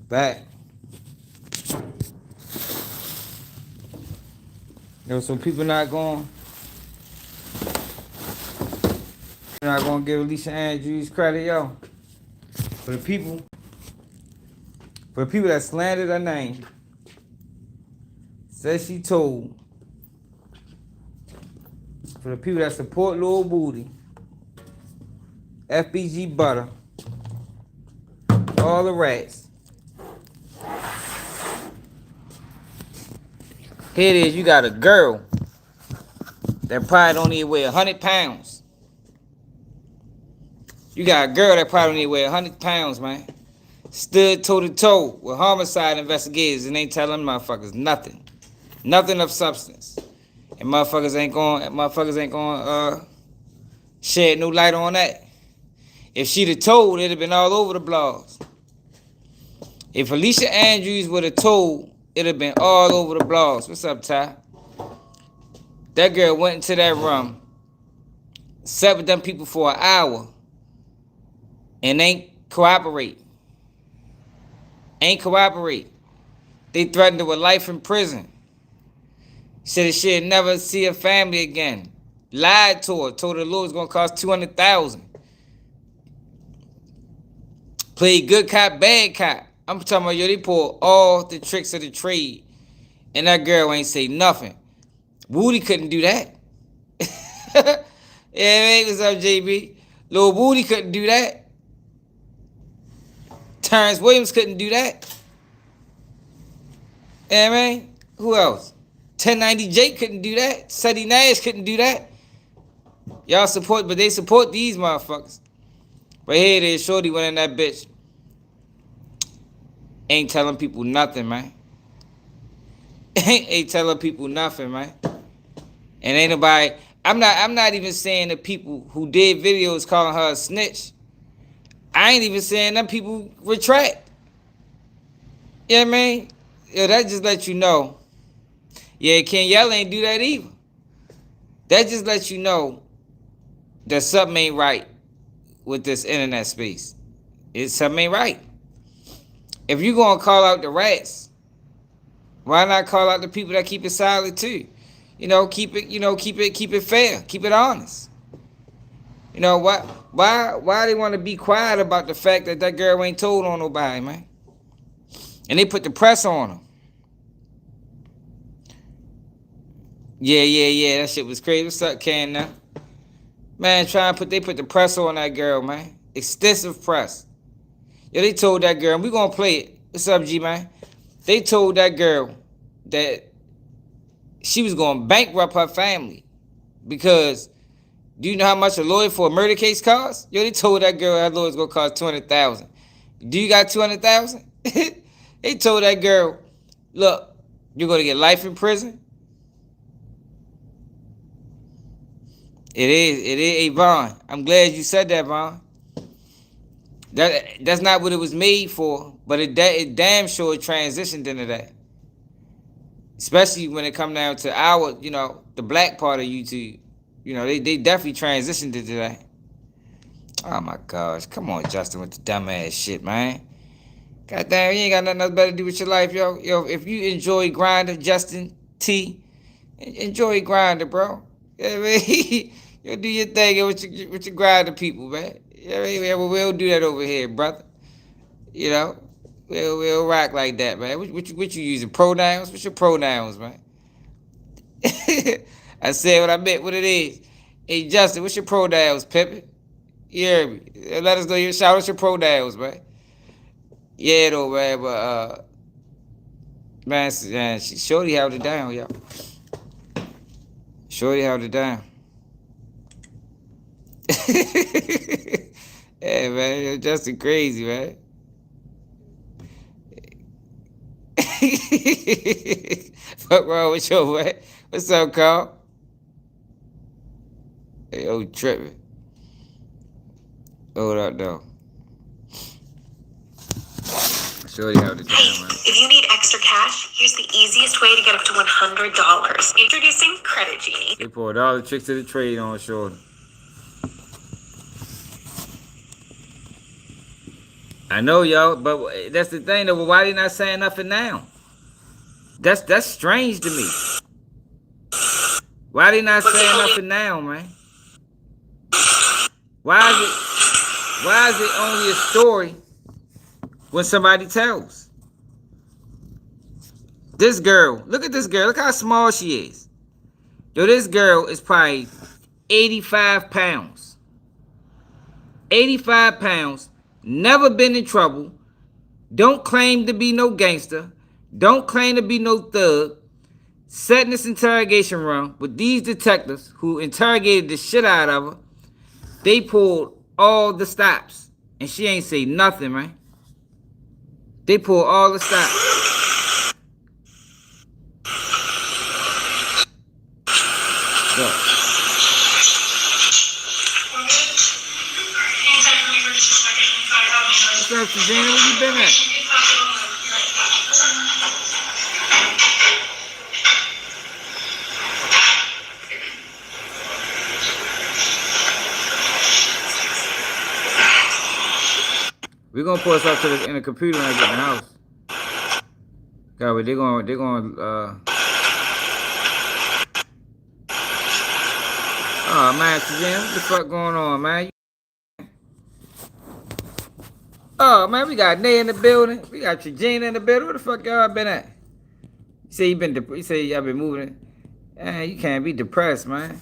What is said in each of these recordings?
Back. Yo, so people not gonna give Alicia Andrews credit, yo. For the people, that slandered her name, said she told. For the people that support Lil Booty, FBG Butter, all the rats. Here it is, you got a girl that probably don't even weigh 100 pounds. You got a girl that probably don't even weigh 100 pounds, man. Stood toe to toe with homicide investigators and ain't telling motherfuckers nothing. Nothing of substance. And motherfuckers ain't going shed no light on that. If she'd have told, it'd have been all over the blogs. If Alicia Andrews would have told, it'd have been all over the blogs. What's up, Ty? That girl went into that room, sat with them people for an hour, and ain't cooperate. Ain't cooperate. They threatened her with life in prison. Said that she'd never see her family again. Lied to her. Told her the law was gonna cost $200,000. Played good cop, bad cop. I'm talking about, yo, they pulled all the tricks of the trade. And that girl ain't say nothing. Woody couldn't do that. Yeah, man, what's up, JB? Lil Woody couldn't do that. Terrence Williams couldn't do that. Yeah, man. Who else? 1090 Jake couldn't do that. Suddy Nash couldn't do that. Y'all support, but they support these motherfuckers. But here it is, Shorty went in that bitch. Ain't telling people nothing, man. Ain't telling people nothing, man. And ain't nobody. I'm not even saying the people who did videos calling her a snitch. I ain't even saying them people retract. You know what I mean? Yo, that just lets you know. Yeah, Kenyella ain't do that either. That just lets you know that something ain't right with this internet space. Something ain't right. If you gonna call out the rats, why not call out the people that keep it silent too? Keep it fair, keep it honest. Why they want to be quiet about the fact that girl ain't told on nobody, man? And they put the press on her. Yeah, that shit was crazy. What's up, Ken, now? Man, they put the press on that girl, man. Extensive press. Yeah, they told that girl, and we gonna play it. What's up, G, man? They told that girl that she was gonna bankrupt her family because do you know how much a lawyer for a murder case costs? Yo, they told that girl that lawyer's gonna cost $200,000. Do you got $200,000? They told that girl, look, you're gonna get life in prison. It is, Vaughn. I'm glad you said that, Vaughn. That's not what it was made for, but it damn sure transitioned into that. Especially when it come down to our, the black part of YouTube. They definitely transitioned into that. Oh my gosh. Come on, Justin, with the dumbass shit, man. Goddamn, you ain't got nothing else better to do with your life, yo. Yo, if you enjoy Grindr, Justin T, enjoy Grindr, bro. You know what I mean? You do your thing with your Grindr people, man. You know what I mean? We don't do that over here, brother. We'll rock like that, man. What you using? Pronouns? What's your pronouns, man? I said what I meant, what it is. Hey, Justin, what's your pronouns, Pippin? You hear me? Let us know shout out your pronouns, man. Yeah, though, man, but, man, Shorty held it down, y'all. Shorty held it down. Hey, man, you're Justin crazy, man. Fuck wrong with you, man? What's up, Carl? Hey, yo, tripping. Hold up, though. Shorty held it down, man. If you need extra cash, here's the easiest way to get up to $100. Introducing Credit Genie. They pulled all the tricks of the trade on Shorty. I know, y'all, but that's the thing, though. Well, why they not saying nothing now? That's strange to me. Why they not saying nothing now, man? Why is it only a story when somebody tells? This girl, look at this girl. Look how small she is. Yo, this girl is probably 85 pounds. 85 pounds. Never been in trouble. Don't claim to be no gangster. Don't claim to be no thug. Sat in this interrogation room with these detectives who interrogated the shit out of her. They pulled all the stops. And she ain't say nothing, man. They pulled all the stops. Look. What's up, Susanna? Where you been at? We're gonna put us up to in the computer when I get in the house. God, they're gonna oh man, Suzanne, what the fuck going on, man? Oh man, we got Nay in the building. We got Trajana in the building. Where the fuck y'all been at? You say you say y'all been moving. Man, you can't be depressed, man.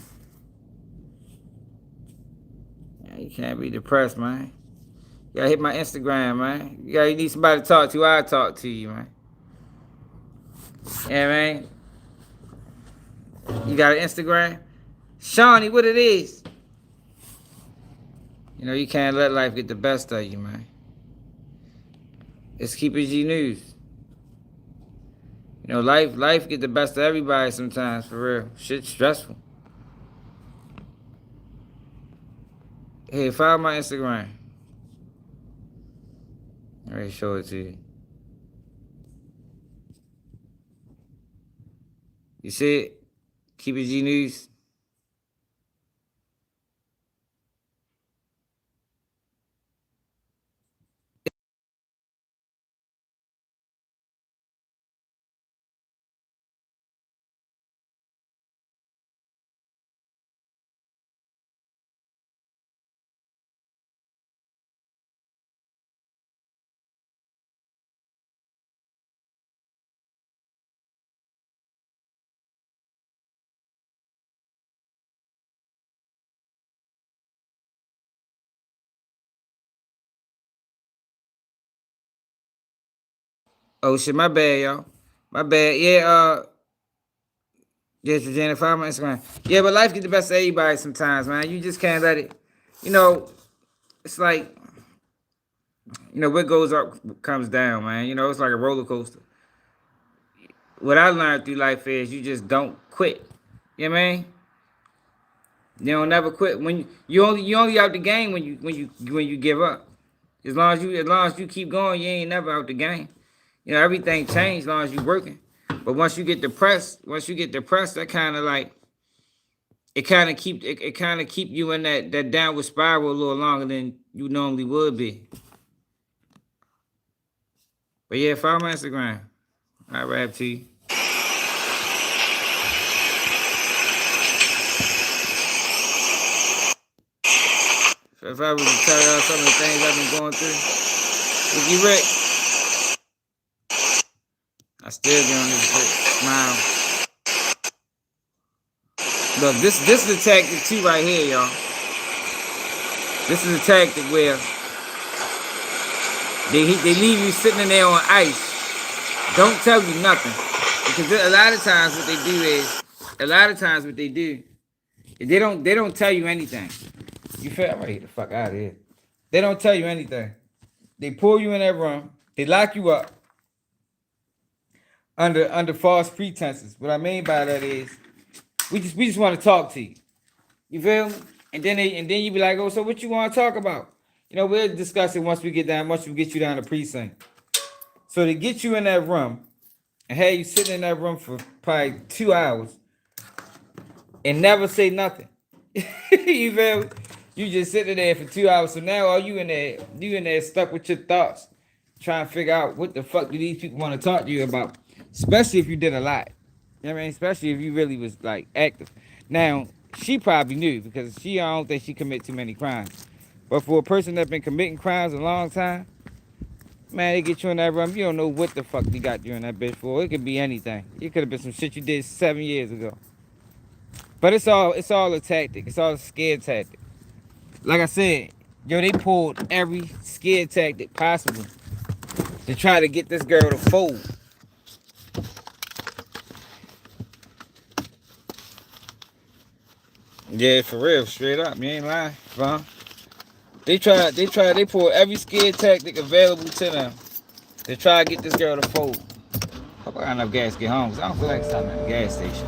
You can't be depressed, man. You gotta hit my Instagram, man. You need somebody to talk to. I'll talk to you, man. Yeah, man. You got an Instagram? Shawnee, what it is? You know, you can't let life get the best of you, man. It's Keep It G News. You know, life get the best of everybody sometimes, for real. Shit's stressful. Hey, follow my Instagram. Let me show it to you. You see it? Keep It G News. Oh shit, my bad, y'all. My bad. Yeah, Virginia, follow my Instagram. Yeah, but life get the best of everybody sometimes, man. You just can't let it. You know, it's like, you know, what goes up comes down, man. You know, it's like a roller coaster. What I learned through life is you just don't quit. You know what I mean? You don't never quit. When you only out the game when you give up. As long as you keep going, you ain't never out the game. You know, everything changed as long as you working. But once you get depressed, that kind of like it kind of keep you in that downward spiral a little longer than you normally would be. But yeah, follow my Instagram. I rap to you. So if I was to tell y'all some of the things I've been going through, if you Rick, I still get on this bitch, smile. Look, this is a tactic too right here, y'all. This is a tactic where they leave you sitting in there on ice. Don't tell you nothing. Because a lot of times what they do is they don't tell you anything. You feel? I'm ready to get the fuck out of here. They don't tell you anything. They pull you in that room. They lock you up under false pretenses. What I mean by that is we just want to talk to you. You feel me? And then you be like, oh, so what you want to talk about? You know, we'll discuss it once we get you down to precinct. So they get you in that room and have you sitting in that room for probably 2 hours and never say nothing. You feel me? You just sitting there for 2 hours. So now are you in there stuck with your thoughts, trying to figure out what the fuck do these people want to talk to you about. Especially if you did a lot. You know what I mean? Especially if you really was like active. Now, she probably knew because I don't think she commit too many crimes. But for a person that's been committing crimes a long time, man, they get you in that room. You don't know what the fuck they got you in that bitch for. It could be anything. It could have been some shit you did 7 years ago. But it's all a tactic. It's all a scare tactic. Like I said, yo, they pulled every scare tactic possible to try to get this girl to fold. Yeah, for real, straight up. You ain't lying, Vaughn. They pulled every scare tactic available to them to try to get this girl to fold. Hope I got enough gas to get home, because I don't feel like stopping at the gas station.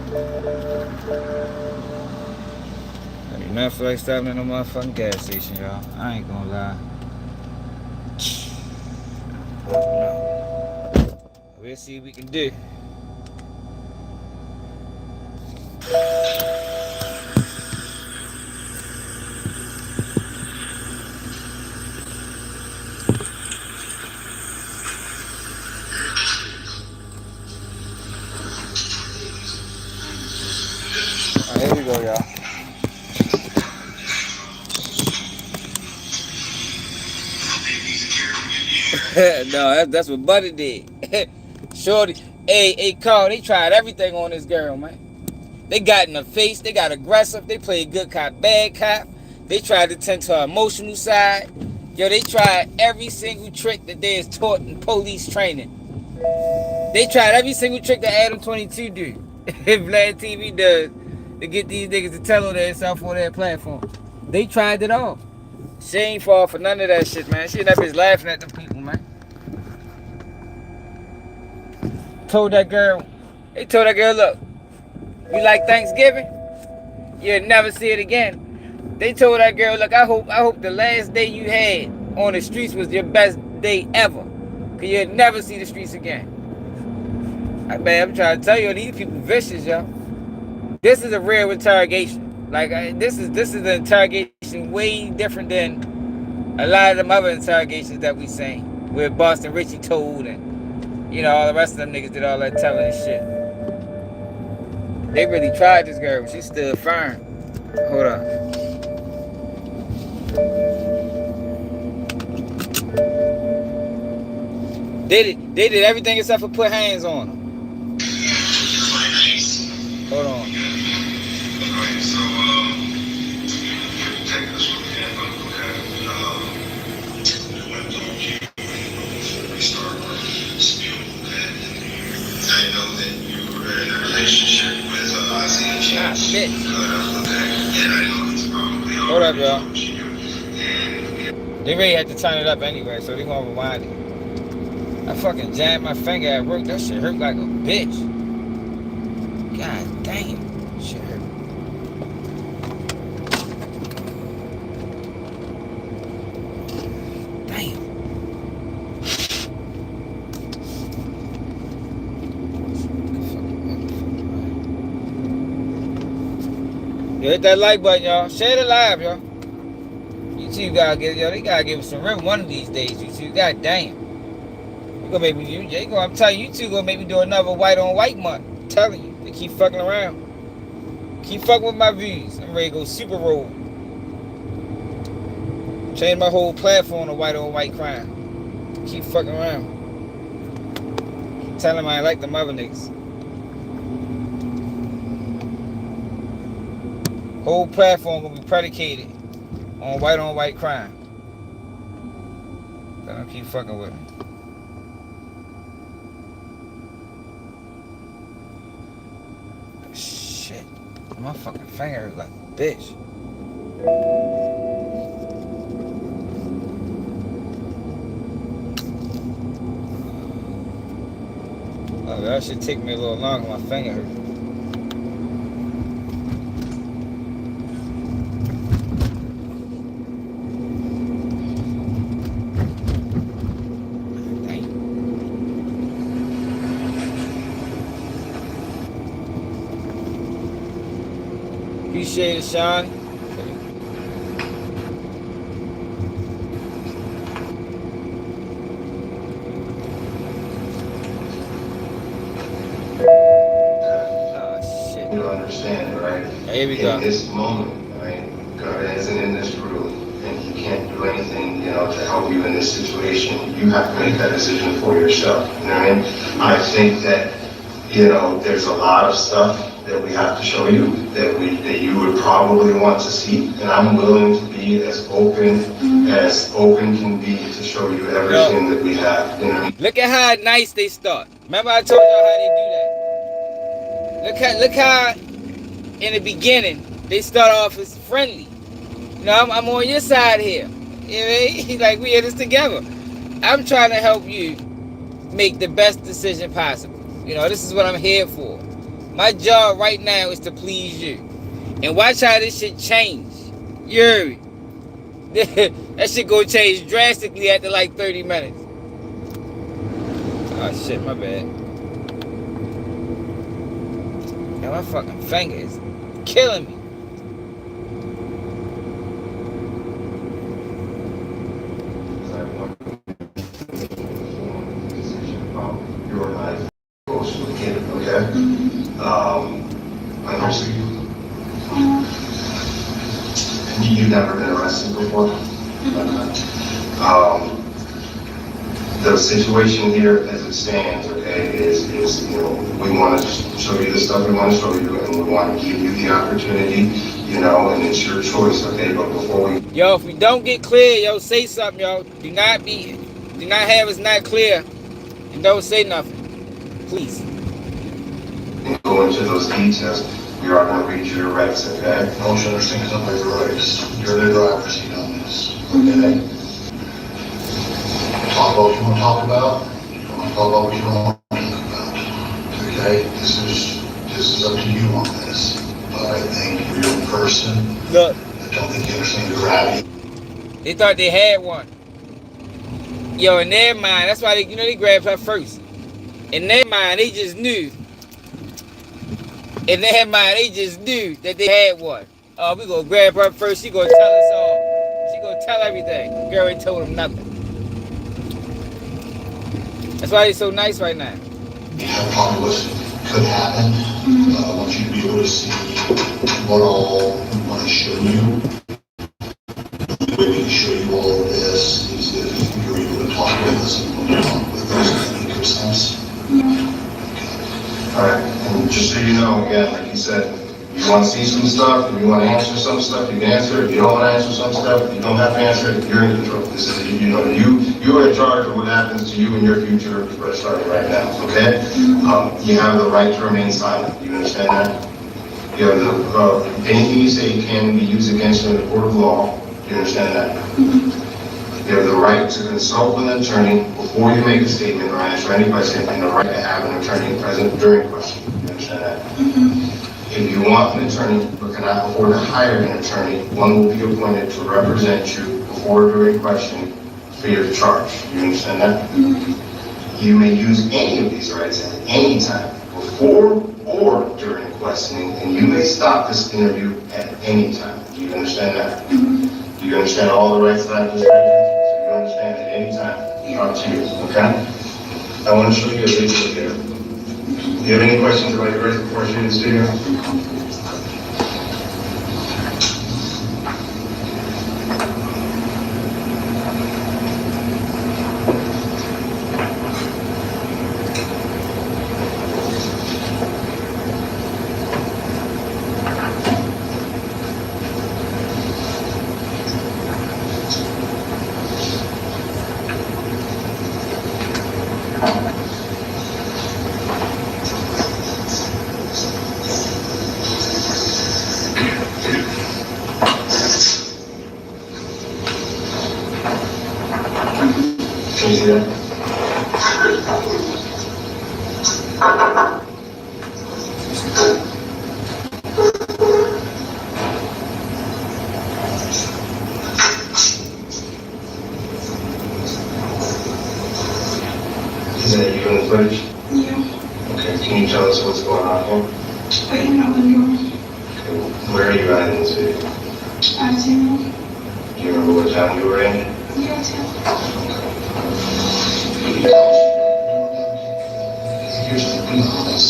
I do not feel like stopping at no motherfucking gas station, y'all. I ain't gonna lie. I don't know. We'll see what we can do. Alright, here we go, y'all. No, that's what Buddy did. Shorty, hey, Carl, they tried everything on this girl, man. They got in her face, they got aggressive, they played good cop, bad cop. They tried to tend to her emotional side. Yo, they tried every single trick that they is taught in police training. They tried every single trick that Adam 22 do. If Vlad TV does to get these niggas to tell on themselves on their platform. They tried it all. She ain't fall for none of that shit, man. She that bitch laughing at them people, man. They told that girl, look, you like Thanksgiving? You'll never see it again. They told that girl, look, I hope the last day you had on the streets was your best day ever. Cause you'll never see the streets again. I'm trying to tell you, these people vicious, yo. This is a real interrogation. Like this is an interrogation way different than a lot of them other interrogations that we seen. Where Boston Richie told and all the rest of them niggas did all that telling and shit. They really tried this girl, but she stood firm. Hold on. They did everything except for put hands on them. Hold on. I know that you were in a relationship with Alicia. Hold up, y'all. They really had to turn it up anyway, so they gonna rewind it. I fucking jammed my finger at work. That shit hurt like a bitch. God damn. Shit hurt. Damn. Yo, hit that like button, y'all. Share the live, y'all. YouTube they gotta give us some room one of these days, YouTube. God damn. You gonna make me, I'm telling you, two gonna make me do another white on white month. I'm telling you, they keep fucking around. Keep fucking with my views. I'm ready to go super roll. Change my whole platform to white on white crime. Keep fucking around. Tell them I ain't like them other niggas. Whole platform gonna be predicated on white crime. Don't keep fucking with me. Shit. My fucking finger is like a bitch. Oh, that should take me a little longer. My finger hurts. Appreciate it, Sean. understand it, right? Here we go. In this moment, right? God isn't in this room, and He can't do anything, to help you in this situation. You have to make that decision for yourself. You know what I mean? I think that, there's a lot of stuff that we have to show you that you would probably want to see, and I'm willing to be as open can be to show you everything that we have. You know? Look at how nice they start. Remember I told y'all how they do that. Look how in the beginning they start off as friendly. I'm on your side here. You know what I mean? Like, we in this together. I'm trying to help you make the best decision possible. This is what I'm here for. My job right now is to please you. And watch how this shit change. You heard me? That shit gonna change drastically after like 30 minutes. Oh shit, my bad. Yeah, my fucking finger is killing me. Your life goes to the kid, okay? I know you. You've never been arrested before? The situation here as it stands, okay, is we want to just show you the stuff we want to show you, and we want to give you the opportunity, and it's your choice, okay? But before we... Yo, if we don't get clear, say something, yo. Do not have us not clear, and don't say nothing. Please. Go into those details. We are going to read your rights, okay? I want you to understand some of your rights. You're the driver's seat on this, okay? Talk about what you want to talk about. You want to talk about what you don't want to talk about, okay? This is up to you on this. But I think you're a person. Look. I don't think you understand the gravity. They thought they had one. Yo, in their mind, that's why they grabbed her first. In their mind, they just knew. In their mind, they just knew that they had one. Oh, we gonna grab her first. She gonna tell us all. She gonna tell everything. Girl ain't told them nothing. That's why they so nice right now. You have probably what could happen. I want you to be able to see what all we want to show you. We can show you all of this is if you're able to talk with us and talk with us and make sense. All right, and just so you know, again, like you said, if you want to see some stuff, if you want to answer some stuff, you can answer. If you don't want to answer some stuff, you don't have to answer it. You're in control. This is, you are in charge of what happens to you in your future, starting right now. Okay? You have the right to remain silent. You understand that? You have the anything you say can be used against you in the court of law. You understand that? You have the right to consult with an attorney before you make a statement or answer any question, and the right to have an attorney present during question. You understand that? If you want an attorney but cannot afford to hire an attorney, one will be appointed to represent you before during question free of charge. You understand that? You may use any of these rights at any time, before or during questioning, and you may stop this interview at any time. Do you understand that? Do you understand all the rights that I've just mentioned? So you understand at any time. It's up to you, okay? I want to show you a video here. Do you have any questions about your rights before I show you this video? Can you see that? Is that you in the footage? Yeah. Okay, can you tell us what's going on here? I am not in your Okay, where are you at in this video? iTunes. Do you remember what town you were in? Yes. Here's the thing on this.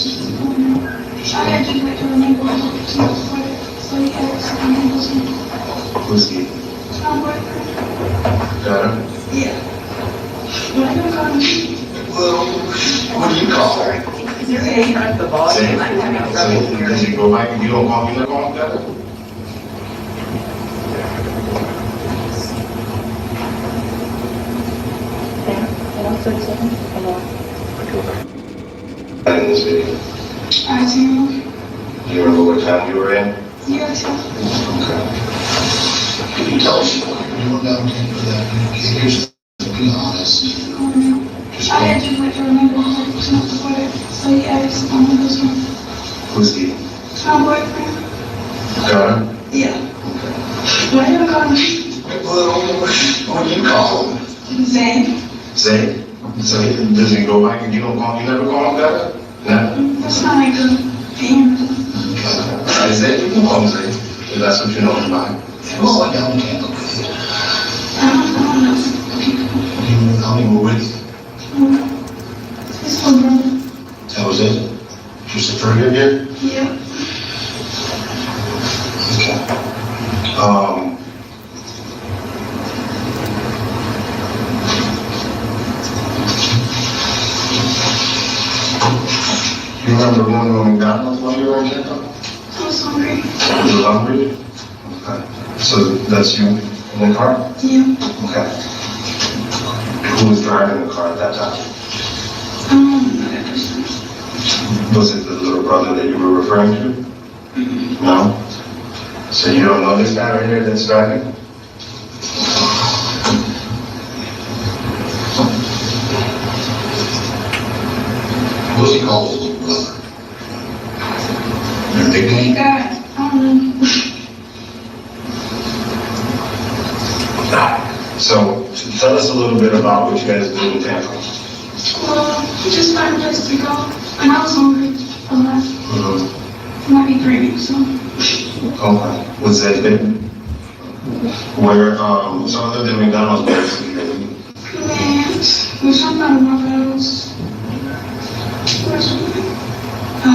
I had to wait till the neighborhood to support it, so he asked if I'm listening. Who's he? My boyfriend. Got him? Yeah. But I don't call him. Well, what do you call her? You're getting at the volume. I'm having trouble So, hearing. does he go back and you don't call me, you call him, got it? In this video. I seen him. Do you remember what time you were in? Yeah, so. Okay. Can you tell us why you went down for that? Here's, be honest. Just I had to wait till the neighborhood to support it, so he asked if I'm listening. Who's he? My boyfriend. Got him? Yeah. Okay. But I don't call him. Well, what do you call him? Zane. Zay? So does he go back and you don't call, you never call him, got it? No? That's not like a family. I said you can call him Zay, if that's what you know about. Well, I down in Tampa with you. I don't know people. How many were with you? His little brother. That was it? Just the three of you? Yeah. Okay. You remember going to McDonald's while you were in Tampa? I was hungry. You were hungry? Okay. So that's you in the car? Yeah. Okay. Who was driving the car at that time? I don't know that person. Was it the little brother that you were referring to? No? So you don't know this guy right here that's driving? What was he called, his little brother? Their He nickname? got, I don't know. So tell us a little bit about what you guys do in Tampa. Well, we just found a place to go, and I was hungry a lot. It might be 3 weeks, so. Okay. Was that it? Where, so other than McDonald's, where else did you go? Man, there's something out of my house. I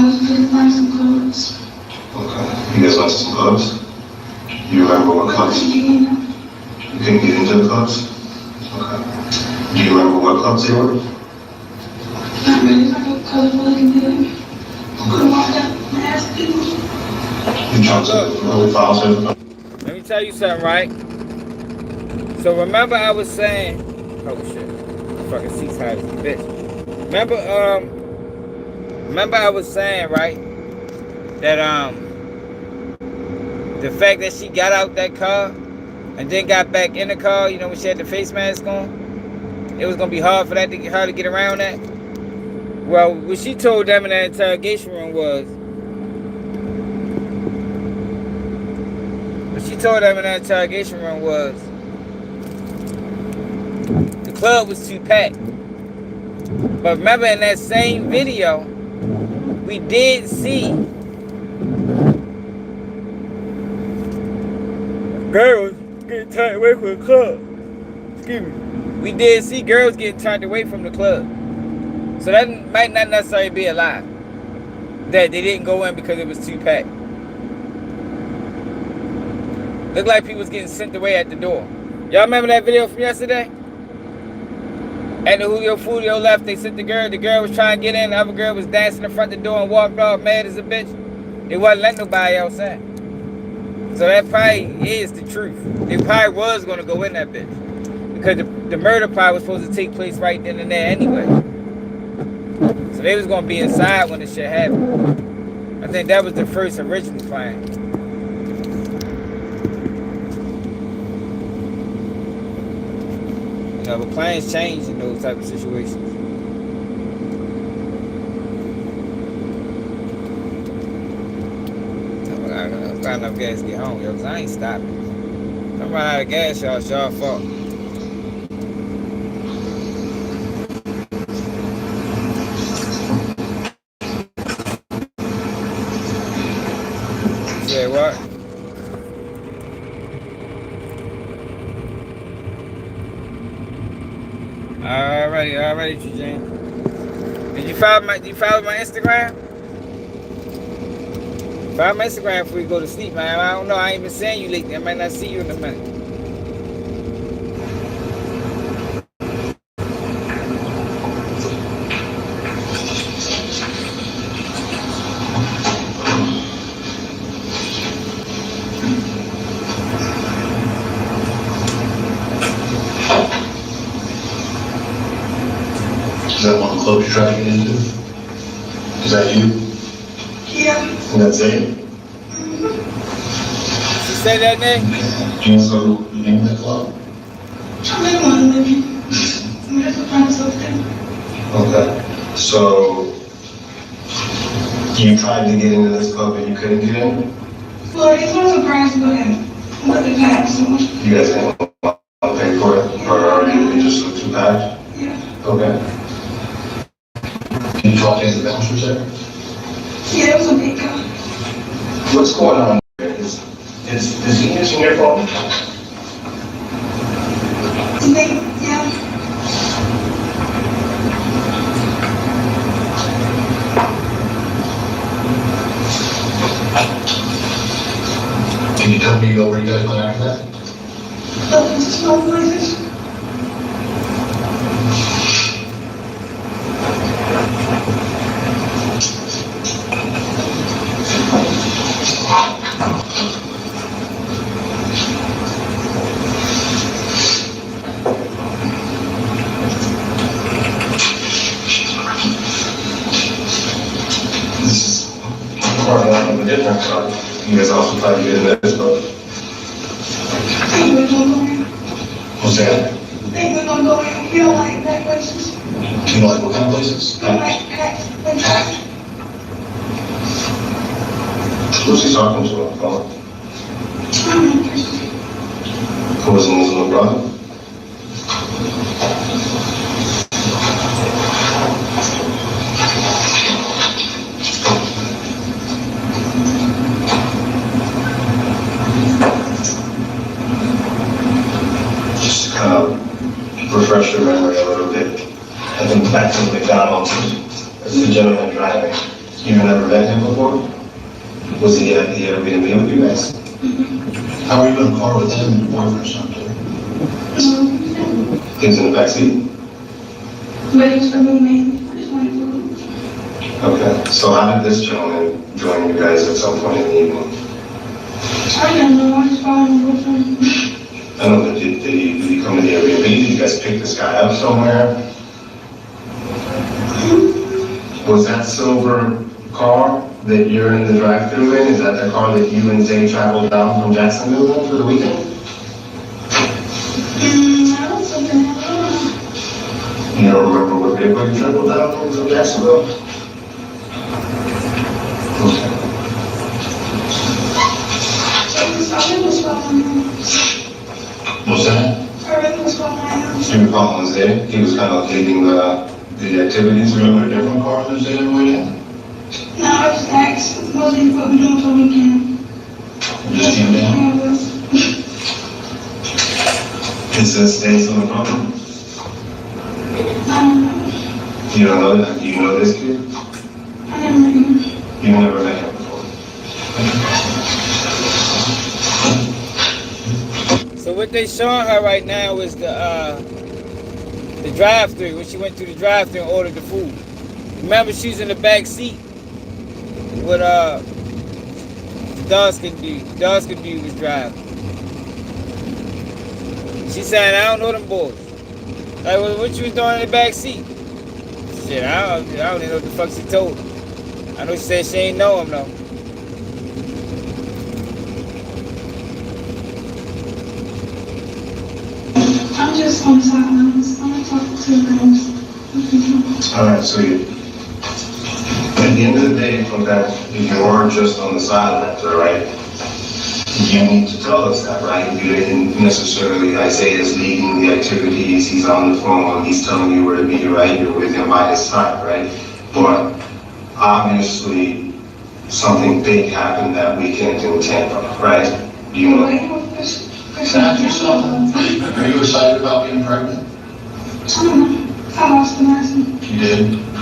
was really buying some clothes. Okay. You guys went to some clubs? You remember what clubs? Yeah. You couldn't get into the clubs? Okay. Do you remember what clubs they were? Not really, like a colorful looking building. I walked up and asked people. You jumped to really fast. Let me tell you something, right? So remember I was saying, oh shit, my fucking seat's hot as a bitch. Remember I was saying, right, that the fact that she got out that car and then got back in the car, you know, when she had the face mask on, it was gonna be hard for her to get around that. Well, what she told them in that interrogation room was, the club was too packed. But remember in that same video, we did see girls getting turned away from the club. Excuse me. We did see girls getting turned away from the club. So that might not necessarily be a lie. That they didn't go in because it was too packed. Looked like people was getting sent away at the door. Y'all remember that video from yesterday? At the Julio Fulio left, they sent the girl. The girl was trying to get in. The other girl was dancing in front of the door and walked off mad as a bitch. They wasn't letting nobody else in. So that probably is the truth. They probably was going to go in that bitch. Because the murder probably was supposed to take place right then and there anyway. So they was going to be inside when the shit happened. I think that was the first original plan. You know, but plans change in those type of situations. I'm got enough gas to get home, yo, because I ain't stopping. If I'm running out of gas, y'all, it's y'all fault. Yeah, what? Alrighty, Eugene. Did you follow my Instagram? Find my Instagram before you go to sleep, man. I don't know. I ain't been seeing you lately. I might not see you in a minute. Is that one of the clubs you're trying to get into? Is that you? Yeah. And that's it? She said that name? Do you know the name of that club? I really want to live here. I'm going to find something. Okay. So, you tried to get into this club and you couldn't get in? Well, it's not surprised, but it passed so much. You guys didn't want to pay for it? Or you just looked too bad? Yeah. Okay. Can you talk to any of the bouncers there? Yeah, it was a big guy. What's going on here? Is he using your phone? Yeah. Can you tell me where you guys went after that? It's a small places. This is part of a different club. You guys also tried to get into this club. Think we're gonna go in. What's that? Think we're gonna go in. You don't like that places. You know, like what kind of places? You don't like hacks. Who's he talking to on the phone? I don't know, Christian. Who was in his little brother? Just kind of refresh your memory a little bit. I think back to McDonald's, as the gentleman driving. You never met him before? Was he at the Airbnb with you guys? How are you in the car with him and your boyfriend or something? He was in the backseat? But it was for me, man. I just wanted food. Okay, so how did this gentleman join you guys at some point in the evening? I don't know. I just followed my boyfriend. I don't know, did he come to the Airbnb? Did you guys pick this guy up somewhere? Was that silver car that you're in the drive-thru in, is that the car that you and Zay traveled down from Jacksonville in for the weekend? I don't something. I don't know. You don't remember what vehicle you traveled down in from Jacksonville? Okay. I really was following him. What's that? I really was following him. You were following Zay? He was kind of leading the activities? You remember a different car than Zay every weekend? No, I just asked what we doing for the weekend. You just came down? Yeah, it was. Is this Zay's on the phone? I don't know. You don't know that? Do you know this kid? I never met him. You never met him before? So what they showing her right now is the drive-thru. When she went through the drive-thru and ordered the food. Remember, she's in the back seat with Dawson dude was driving. She saying, I don't know them boys. Like, well, what you was doing in the back seat? Shit, I don't even know what the fuck she told her. I know she said she ain't know him though. I'm just on the sidelines. I'm gonna talk to the girls. All right, so at the end of the day, you are just on the sidelines, all right? You need to tell us that, right? You didn't necessarily, Isaiah's leading the activities, he's on the phone, he's telling you where to be, right? You're with him by his side, right? But obviously, something big happened that weekend in Tampa, right? Do you know? Can I ask you something? Are you excited about being pregnant? I don't know. I lost the medicine. You did?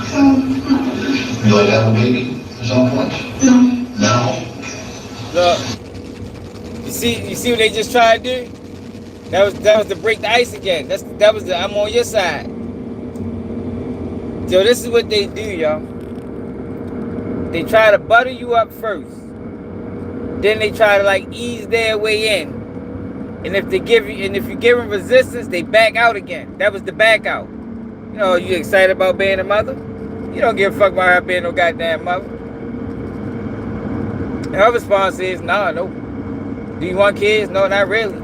So, no. Would you like to have a baby at some point? No. No? Look, you see what they just tried to do? That was to break the ice again. That was the I'm on your side. Yo, this is what they do, y'all. They try to butter you up first. Then they try to like ease their way in. And if you give them resistance, they back out again. That was the back out. You know, you excited about being a mother? You don't give a fuck about her being no goddamn mother. And her response is, nah, nope. Do you want kids? No, not really.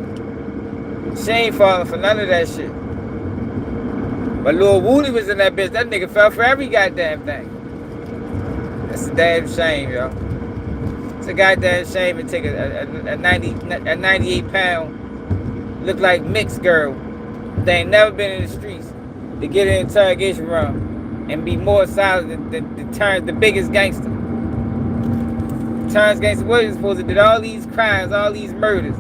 She ain't falling for none of that shit. But Lil Woody was in that bitch. That nigga fell for every goddamn thing. That's a damn shame, yo. It's a goddamn shame to take a 98 pound, look like mixed girl that ain't never been in the streets to get in an interrogation room and be more silent than the biggest gangster. Terrence Gangster Williams supposed to did all these crimes, all these murders.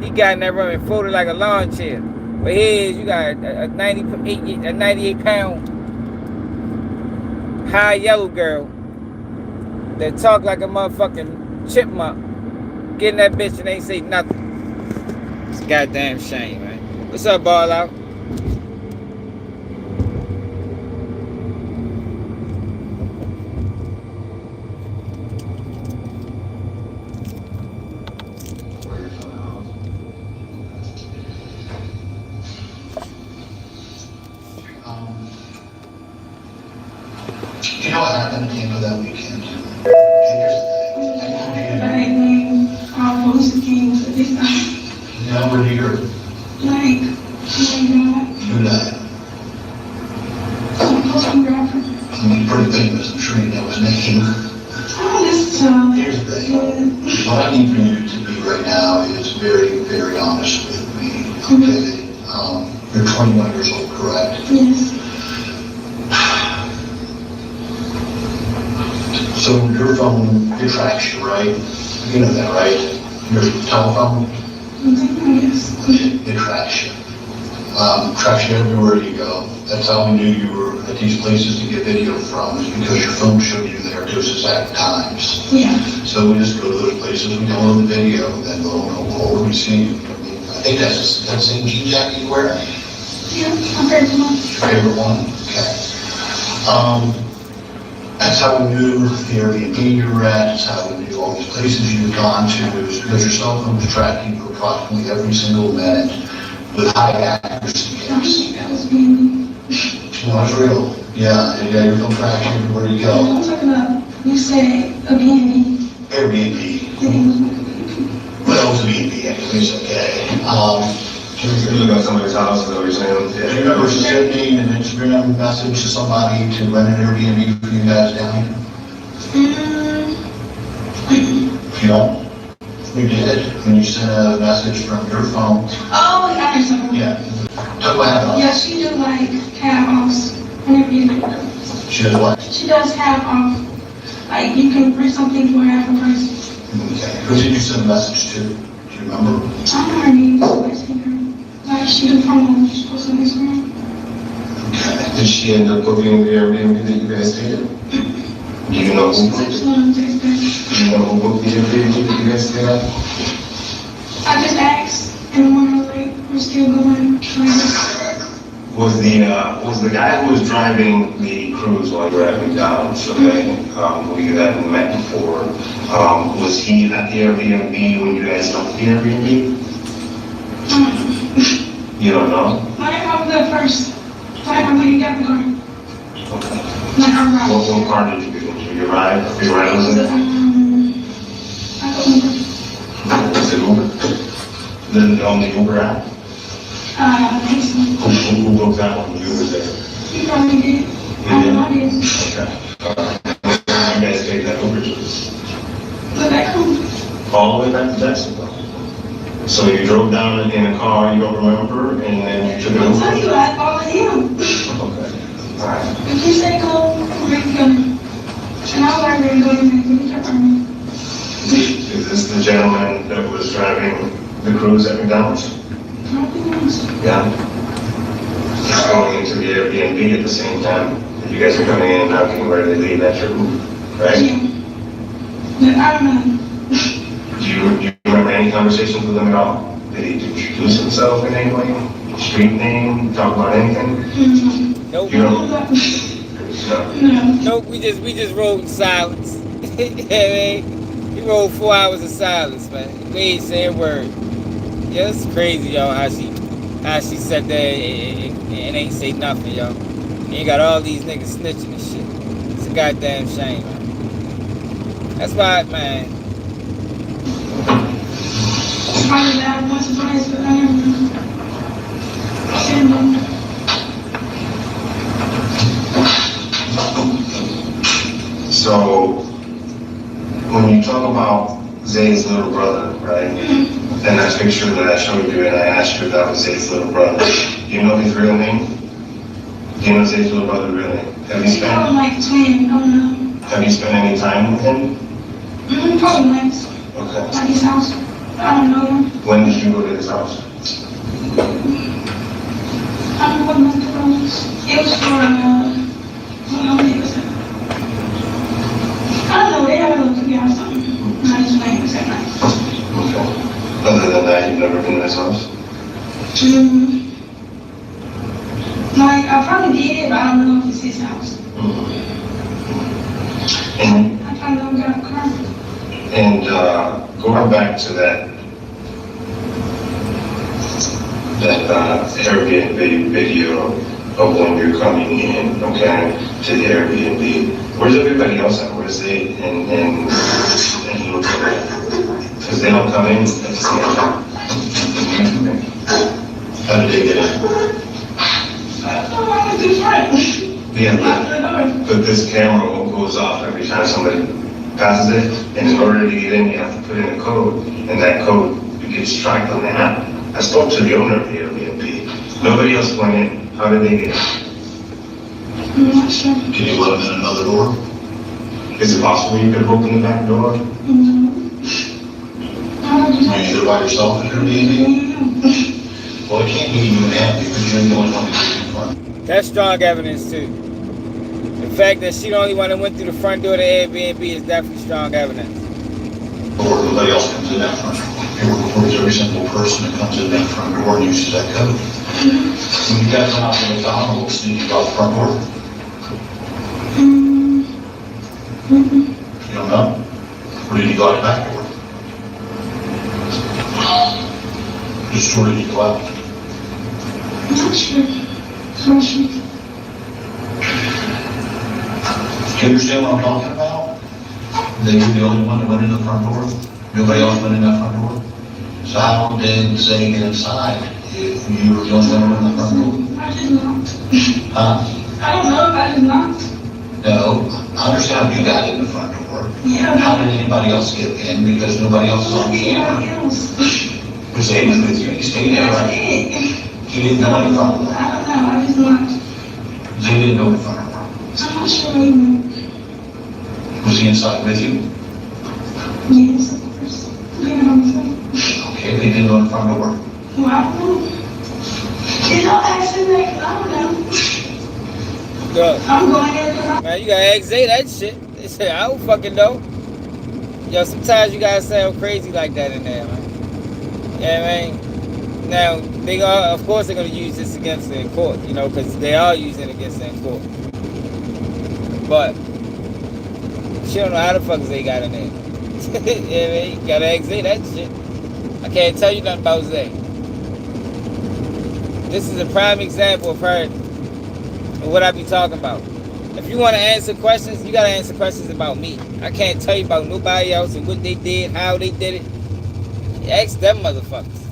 He got in that room and folded like a lawn chair. But here is, you got a 98 pound high yellow girl that talk like a motherfucking chipmunk. Get in that bitch and ain't say nothing. It's a goddamn shame, man. What's up, Ball Out? You know what happened at the end of that weekend? And here's the thing. Police came to this night. Yeah, what did you hear? Like, Who died? some posting graphic. Pretty famous, I'm sure you know his name. Here's the thing. What I need for you to be right now is very, very honest with me, okay? You're 21 years old, correct? Yes. So your phone, it tracks you, right? You know that, right? Your telephone, Yes. it tracks you. Tracks you everywhere you go. That's how we knew you were at these places to get video from, is because your phone showed you there at those exact times. Yeah. So we just go to those places, we download the video, then go over, we see. I think that's that same jean jacket you wear. Yeah, my favorite one. Your favorite one? Okay. That's how we knew the Airbnb you were at, that's how we knew all these places you had gone to, is because your cell phone was tracking you approximately every single minute with high accuracy. I think that was being. No, it's real. Yeah, your phone tracks you everywhere you go. I'm talking about, you said a B&B. Airbnb. Well, it was a B&B, anyways, okay. You look at somebody's house, is that what you're saying? Do you remember sending an Instagram message to somebody to rent an Airbnb for you guys down here? You don't? You did, when you sent a message from your phone. Oh, yeah, I know something. Yeah. Tell me what happened. Yeah, she do like have offs on Airbnb. She does what? She does have off. Like you can rent something for half a price. Okay. Who did you send a message to? Do you remember? I don't know her name, so I see her. Like she do promo, she's supposed to Instagram. Okay. Did she end up booking the Airbnb that you guys stayed at? Do you know who booked it? Just wanted to text her. Do you know who booked the Airbnb that you guys stayed at? I just asked, and one was like, we're still going. Was the guy who was driving the cruise while you were at McDonald's, okay, who you hadn't met before, was he at the Airbnb when you guys left the Airbnb? You don't know? I was at first. Like when you got the car. Okay. Like I arrived. What car did you get into? Your ride was it? I don't Was it Uber? The only Uber app? I think so. Who booked that one? You were there. You probably did. I don't know, I did. Okay. You guys take that Uber to this? But back home. All the way back to Mexico. So you drove down in a car you don't remember, and then you took an I'll Uber? tell you, I follow him. Okay. All right. If he said go, we're going. And I was like, we're going, and he kept running. Is this the gentleman that was driving the cruise at McDonald's? Yeah. He's going into the Airbnb at the same time. You guys are coming in and now getting ready to leave. That's your Uber, right? Yeah. But I don't know. Do you remember any conversations with him at all? Did he introduce himself in any way? Street name? Talk about anything? Mm-hmm. Nope. You know? No. Nope. We just rode in silence. You know what I mean? We rode 4 hours of silence, man. We ain't say a word. Yeah, it's crazy, y'all, how she sat there and ain't say nothing, y'all. And you got all these niggas snitching and shit. It's a goddamn shame, man. That's why, man. Probably that once or twice, but I never said no. So, when you talk about Zay's little brother, right? And that picture that I showed you and I asked you if that was Zay's little brother, do you know his real name? Do you know Zay's little brother's real name? Have you Probably spent, like 20, I don't know. have you spent any time with him? Probably once. Okay. Like his house. I don't know him. When did you go to his house? I don't know what month it was. It was for, what day was it? I don't know, they had a little cookout or something. And I just went, it was that night. Okay. Other than that, you've never been to his house? Like, I probably did, but I don't know if it's his house. And, I probably never got a car. and going back to that Airbnb video of when you're coming in, okay, to the Airbnb. Where's everybody else at? Where's they and he looks at it? Because they don't come in at the same time. How did they get in? I don't know, I was different. Yeah, but this camera goes off every time somebody passes it, and in order to get in, you have to put in a code, and that code gets tracked on the app. I spoke to the owner of the Airbnb. Nobody else went in. How did they get in? I'm not sure. Can you let them in another door? Is it possible you could have opened the back door? I don't Are you there by yourself in Airbnb? Well, it can't be you and Andy because you're the only one who's in front. That's strong evidence, too. The fact that she the only one that went through the front door of the Airbnb is definitely strong evidence. Or nobody else comes in that front door. It records every single person that comes in that front door and uses that code. When you guys went out to McDonald's, did you go out the front door? You don't know? Or did you go out the back door? Which door did you go out? I'm not sure. I'm not sure. Do you understand what I'm talking about? They were the only one that went in the front door? Nobody else went in that front door? So how did Zay get inside if you were the only one that went in the front door? I did not. Huh? I don't know if I did not. No, I understand you got in the front door. Yeah. How did anybody else get in? Because nobody else is on camera. Anybody else? Was Zay with you? He stayed there, I right? did. He didn't know any front door. I don't know, I just not. Zay didn't know the front door. I'm not sure anymore. Was he inside with you? Yes, of course. Yeah, I'm saying. Okay, they didn't know the front door. Well, I don't know. You know, asking that, I don't know. Good. I'm going there because I Man, you gotta ask Zay that shit. They said, I don't fucking know. Yo, sometimes you gotta sound crazy like that in there, man. You know what I mean? Now, they are, of course they're gonna use this against her in court, you know, because they are using it against her in court. But she don't know how the fuck Zay got in there. You know what I mean? You gotta ask Zay that shit. I can't tell you nothing about Zay. This is a prime example of her and what I be talking about. If you want to answer questions, you gotta answer questions about me. I can't tell you about nobody else and what they did, how they did it. Ask them motherfuckers.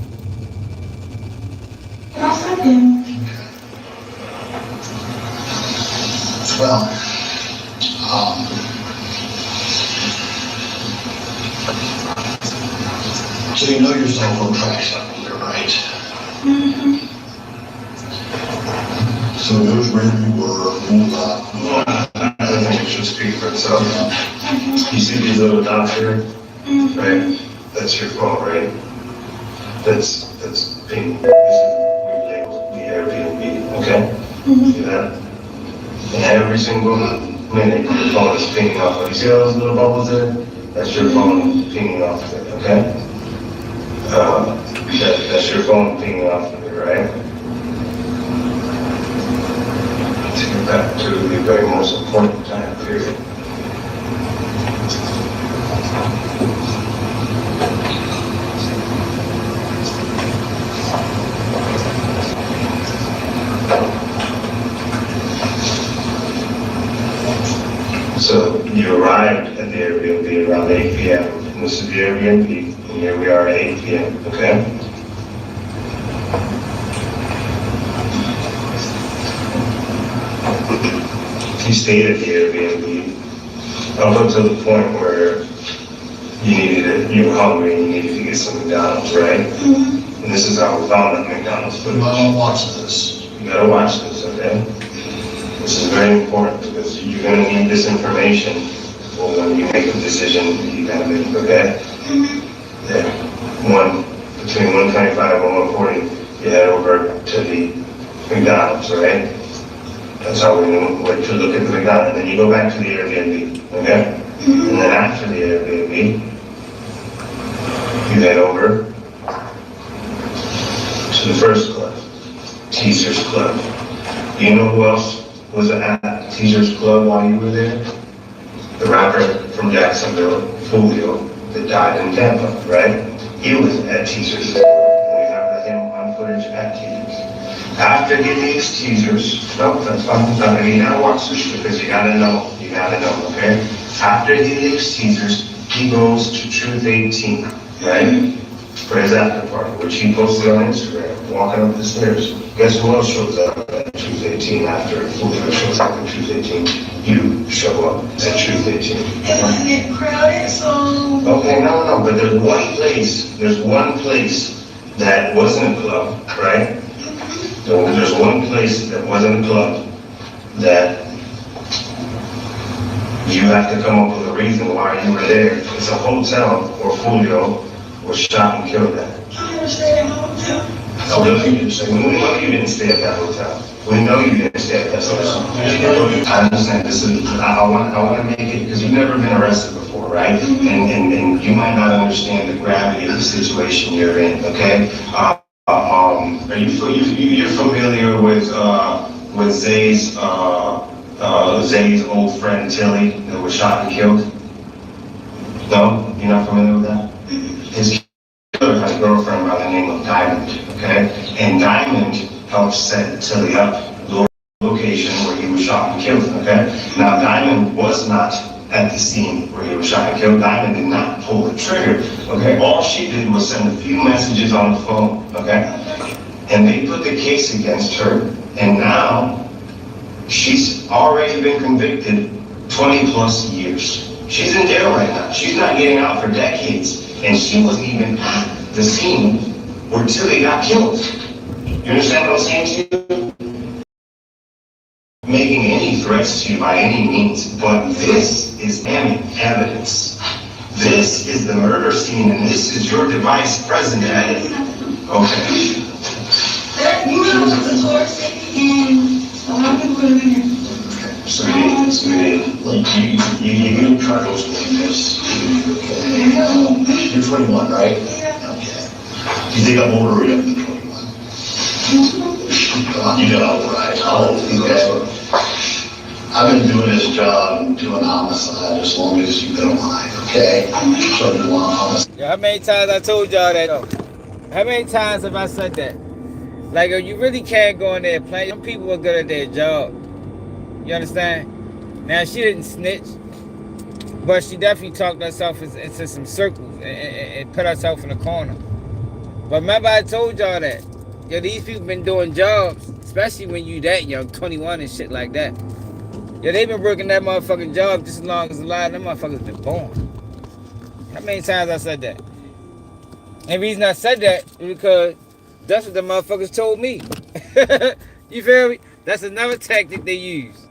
said them. Well, so you know your cell phone tracks up here, right? Mm-hmm. So it knows where you were, moved up. I think it should speak for itself. You see these little dots here, right? That's your phone, right? That's ping. This is we label the Airbnb, okay? See that? And every single minute, your phone is pinging off. You see all those little bubbles there? That's your phone pinging off of it, okay? That's your phone pinging off of it, right? Let's get back to the very most important time period. So you arrived at the Airbnb around 8 p.m. And this is the Airbnb, and here we are at 8 p.m., okay? You stayed at the Airbnb up until the point where you were hungry and you needed to get some McDonald's, right? And this is how we found that McDonald's footage. I don't watch this. You gotta watch this, okay? This is very important because you're gonna need this information for when you make a decision you gotta make, okay? Yeah. Between 125 and 140, you head over to the McDonald's, right? That's how we knew where to look at the McDonald's. And then you go back to the Airbnb, okay? And then after the Airbnb, you head over to the first club, Teaser's Club. You know who else was at Teaser's Club while you were there? The rapper from Jacksonville, Julio, that died in Tampa, right? He was at Teaser's Club. We have him on footage at Teaser's. After he leaves Teaser's, no, that's fine. You gotta watch this because you gotta know, okay? After he leaves Teaser's, he goes to Truth 18, right? For his after party, which he posted on Instagram, walking up the stairs. Guess who else shows up at Truth 18 after Julio shows up at Truth 18? You show up at Truth 18. It wasn't getting crowded, so... Okay, no, but there's one place that wasn't a club, right? So there's one place that wasn't a club that you have to come up with a reason why you were there. It's a hotel where Julio was shot and killed at. I never stayed at a hotel. So we know you didn't stay at that hotel. We know you didn't stay at that hotel. I understand this is, I want to make it, because you've never been arrested before, right? And you might not understand the gravity of the situation you're in, okay? Are you're familiar with Zay's old friend Tilly that was shot and killed? No? You're not familiar with that? His killer had a girlfriend by the name of Diamond, okay? And Diamond helped set Tilly up, the location where he was shot and killed, okay? Now Diamond was not at the scene where he was shot and killed. Diamond did not pull the trigger, okay? All she did was send a few messages on the phone, okay? And they put the case against her, and now she's already been convicted 20 plus years. She's in jail right now. She's not getting out for decades, and she wasn't even at the scene where Tilly got killed. You understand what I'm saying to you? Making any threats to you by any means, but this is damning evidence. This is the murder scene, and this is your device present at it. Okay. You know what the door said, and a lot of people would have been here. Sweetie, like you try to explain this. Okay. You're 21, right? Yeah. Okay. Do you think I'm older or younger than 21? You know, right? Okay. I've been doing this job, doing homicide as long as you've been alive, okay? So I'm doing homicide. Yeah, how many times I told y'all that though? How many times have I said that? Like, you really can't go in there and play. Some people are good at their job. You understand? Now, she didn't snitch, but she definitely talked herself into some circles and put herself in a corner. But remember, I told y'all that. Yo, these people been doing jobs, especially when you that young, 21 and shit like that. Yo, they been working that motherfucking job just as long as a lot of them motherfuckers been born. How many times I said that? And the reason I said that is because that's what the motherfuckers told me. You feel me? That's another tactic they use.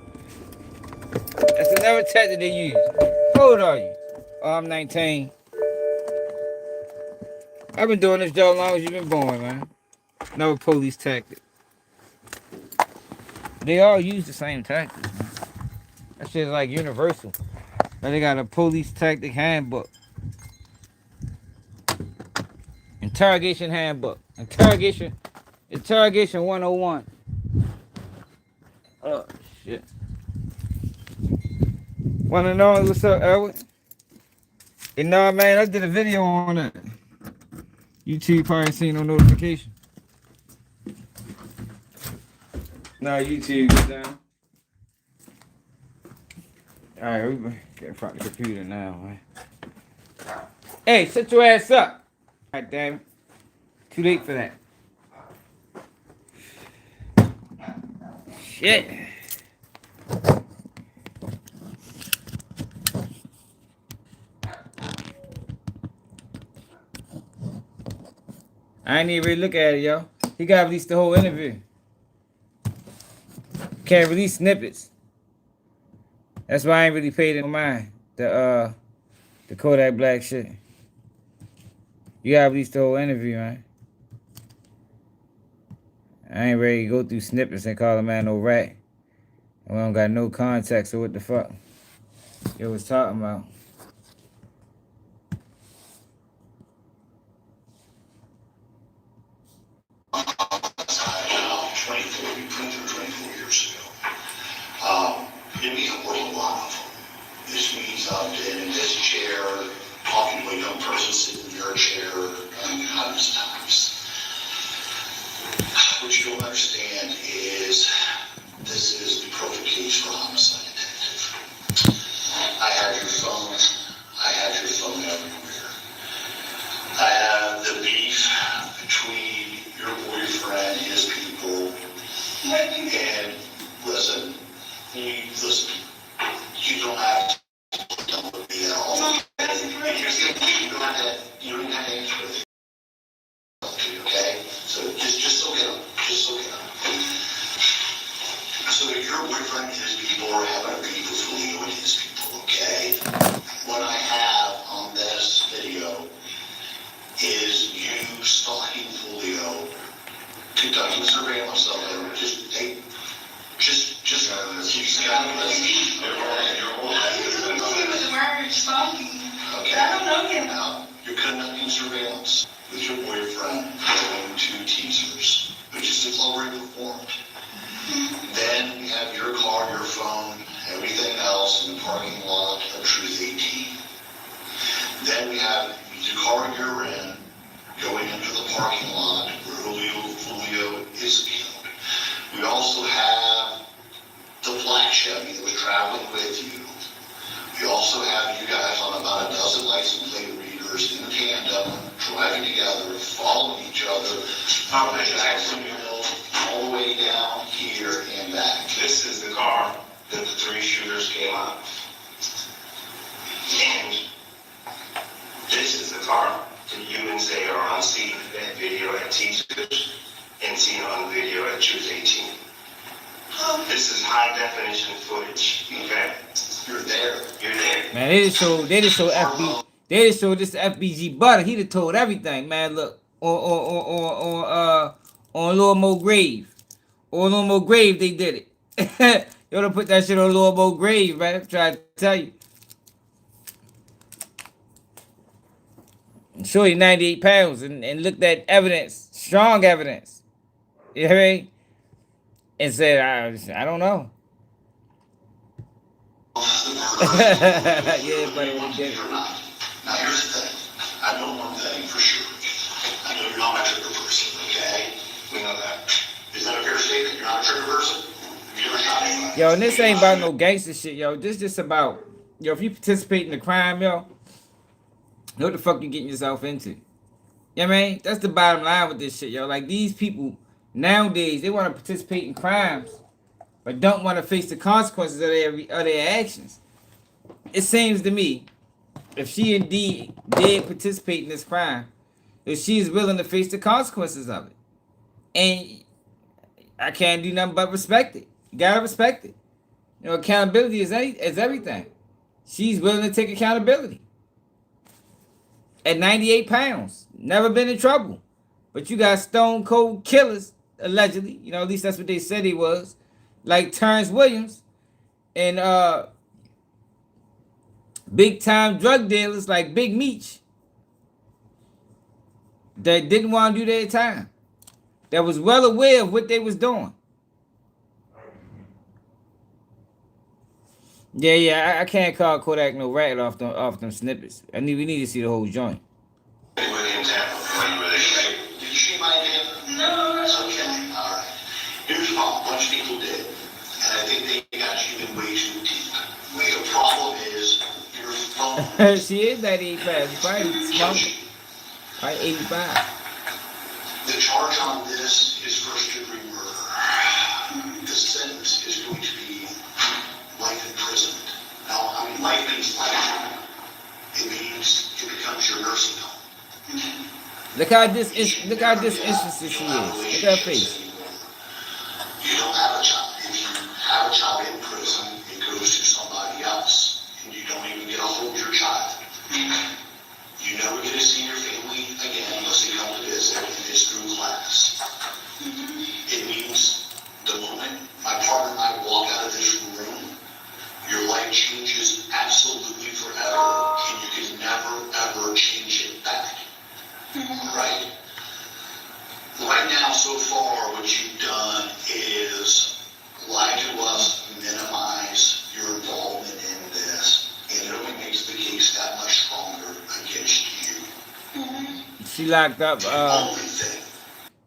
That's another tactic they use. How old are you? Oh, I'm 19. I've been doing this job as long as you've been born, man. Another police tactic. They all use the same tactics, man. That shit's like universal. But they got a police tactic handbook. Interrogation handbook. Interrogation 101. Oh, shit. Wanna know what's up, Elwood? You know, man, I did a video on it. YouTube probably seen no notification. No, YouTube is down. Alright, we get in front of the computer now, man. Hey, sit your ass up. God damn it. Too late for that. Shit. I ain't even really look at it, yo. He gotta release the whole interview. Can't release snippets. That's why I ain't really paid it no mind. The Kodak Black shit. You gotta release the whole interview, man. I ain't ready to go through snippets and call a man no rat. We don't got no context of what the fuck it was talking about. It means a lot of them. This means I'm in this chair, talking to a young person sitting in your chair, hundreds of times. What you don't understand is this is the perfect case for homicide detective. I have your phone. I have your phone everywhere. I have the beef between your boyfriend, his people, and listen, you don't have to deal with me at all. You don't have to answer it. Okay? So just soak it up. Just soak it up. So your boyfriend and his people are having a beef with Julio and his people, okay? What I have on this video is you stalking Julio, conducting surveillance of him, he's got a list. Okay. I don't know him. Now, you're conducting surveillance with your boyfriend going to teasers, which is declaratory performed. Then we have your car, your phone, everything else in the parking lot of Truth 18. Then we have the car you're in going into the parking lot where Julio is killed. We also have the black Chevy that was traveling with you. We also have you guys on about a dozen license plate readers in tandem, driving together, following each other, from the Jacksonville all the way down here and back. This is the car that the three shooters came out of. And this is the car that you and Zay are on scene at video at teasers and seen on video at Truth 18. This is high definition footage, okay? You're there. Man, they just showed this FBG butter. He'd have told everything, man. Look, on Lord Mo Grave. On Lord Mo Grave, they did it. You ought to put that shit on Lord Mo Grave, man. I'm trying to tell you. Show you 98 pounds and looked at evidence, strong evidence. You hear me? And said, I don't know. Yeah, but it was good. Now here's the thing. I know one thing for sure. I know you're not a trigger person, okay? We know that. Is that a fair statement? You're not a trigger person? You're not anybody. Yo, and this ain't about no gangster shit, yo. This just about, yo, if you participate in the crime, yo, know what the fuck you getting yourself into. You know what I mean? That's the bottom line with this shit, yo. Like, these people, nowadays, they want to participate in crimes, but don't want to face the consequences of their actions. It seems to me, if she indeed did participate in this crime, if she is willing to face the consequences of it. And I can't do nothing but respect it. You gotta respect it. You know, accountability is everything. She's willing to take accountability. At 98 pounds, never been in trouble. But you got stone cold killers, allegedly. You know, at least that's what they said he was. Like Terrence Williams and Big time drug dealers like Big Meech that didn't want to do their time. That was well aware of what they was doing. Yeah, I can't call Kodak no rat off them snippets. We need to see the whole joint. Did you see my video? No. Okay, all right. Here's a bunch of people did, and I think they got you in way too deep. The problem is your phone. She is 85. She's probably smoking. Probably 85. The charge on this is first-degree murder. The sentence is going to be life imprisonment. Now, I mean, life means life. It means it becomes your nursing home. Look how disinterested she is. Look at her face. You don't have a child. If you have a child in prison, it goes to somebody else, and you don't even get to hold your child. You never get to see your family again unless they come to visit, and it's through class. It means the moment my partner and I walk out of this room, your life changes absolutely forever, and you can never, ever change it back. Right? Right now, so far, what you've done is lie to us, minimize your involvement in this, and it only makes the case that much stronger against you. She locked up. Only thing.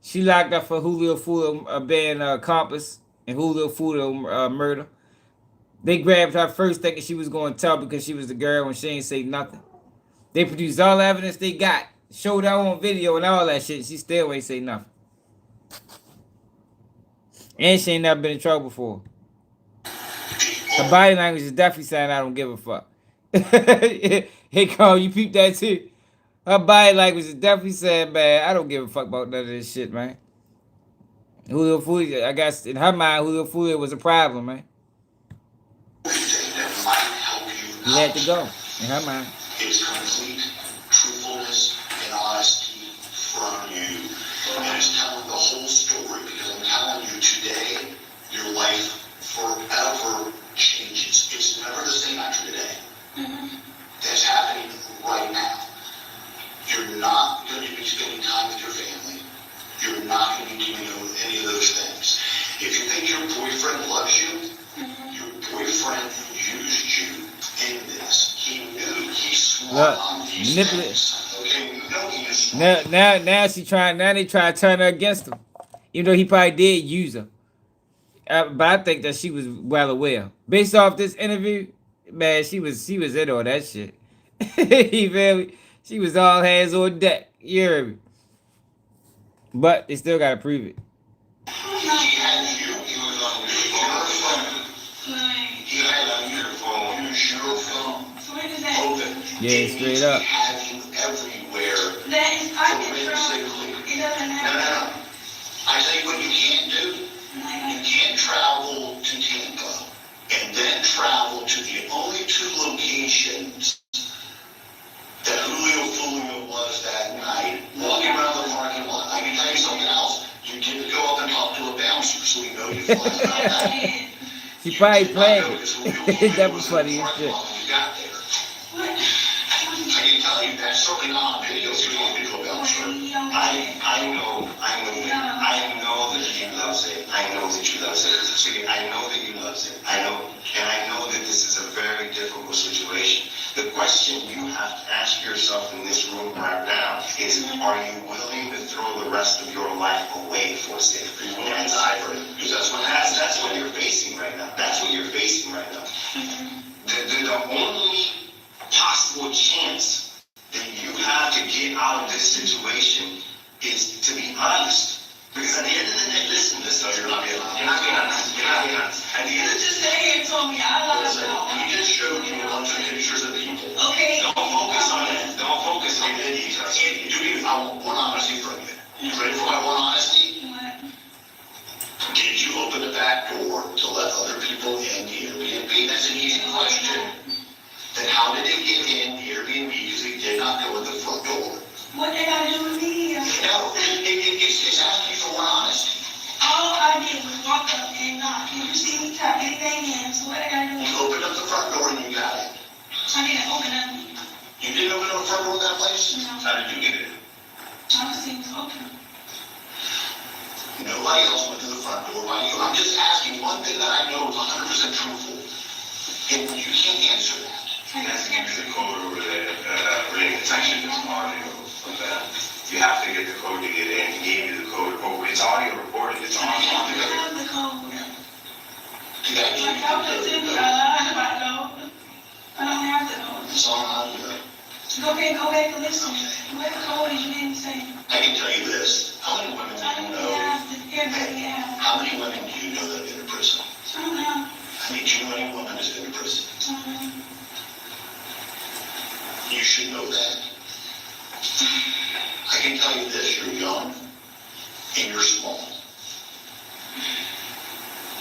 She locked up for Julio Fuller being accomplice and Julio Fuller murder. They grabbed her first thinking she was going to tell because she was the girl and she ain't say nothing. They produced all the evidence they got, showed her on video and all that shit. She still ain't say nothing. And she ain't never been in trouble before. Her body language is definitely saying I don't give a fuck. Hey, Carl, you peep that too? Her body language is definitely saying, man, I don't give a fuck about none of this shit, man. Julio Fuller, I guess in her mind, Julio Fuller was a problem, man. He had to go, in her mind. It's complete truthfulness and honesty from you. And it's telling the whole story because I'm telling you today, your life forever changes. It's never the same after today. That's happening right now. You're not going to be spending time with your family. You're not going to be doing any of those things. If you think your boyfriend loves you, your boyfriend used you in this. He knew. He swore on these things. Okay, you know he is smart. Now they try to turn her against him. Even though he probably did use her. But I think that she was well aware. Based off this interview, man, she was in on that shit. You feel me? She was all hands on deck. You hear me? But they still gotta prove it. He had you. He was on your phone. He had on your phone. Use your phone. Open. Yeah, straight up. He had you everywhere. That is, I can For trust. basically. It doesn't matter. No. I tell you what you can't do. You can't travel to Tampa and then travel to the only two locations that Julio Fuller was that night, walking around the parking lot. I can tell you something else. You get to go up and talk to a bouncer so we know you're flying out that. She probably playing it. That was funny as shit. You got there. I can tell you that's certainly not on video, so you don't get to a bouncer. I know that he loves it. I know that you love it. See, I know that you love it. I know, and I know that this is a very difficult situation. The question you have to ask yourself in this room right now is, are you willing to throw the rest of your life away for safe? And die for it. Because that's what you're facing right now. That's what you're facing right now. The only possible chance that you have to get out of this situation is to be honest. Because at the end of the day, listen, you're not being honest. At the end of the day, we just showed you a bunch of pictures of people. Okay. Don't focus on it. Don't focus on the details. I want one honesty from you. You ready for my one honesty? Did you open the back door to let other people in the Airbnb? That's an easy question. Then how did they get in the Airbnb? Because they did not go in the front door. What they gotta do with me? No, it's asking for one honesty. All I did was walk up and knock. You see me type anything in, so what I gotta do? You opened up the front door and you got it. I didn't open that place? No. How did you get in? I was seeing open. Nobody else went to the front door by you. I'm just asking one thing that I know is 100% truthful. And you can't answer that. You have to give me the code over there, ring. It's actually just audio of that. You have to get the code to get in. He gave you the code. Oh, it's audio recorded. It's I audio. don't have the code. Did I Like, I was just in the I don't have the code. It's on audio. Go back and listen. What code is you didn't say? I can tell you this. How many women do I you don't know? have the everybody have. How many women do you know that have been in prison? I don't have. I mean, do you know any woman that's been in prison? You should know that. I can tell you this, you're young and you're small.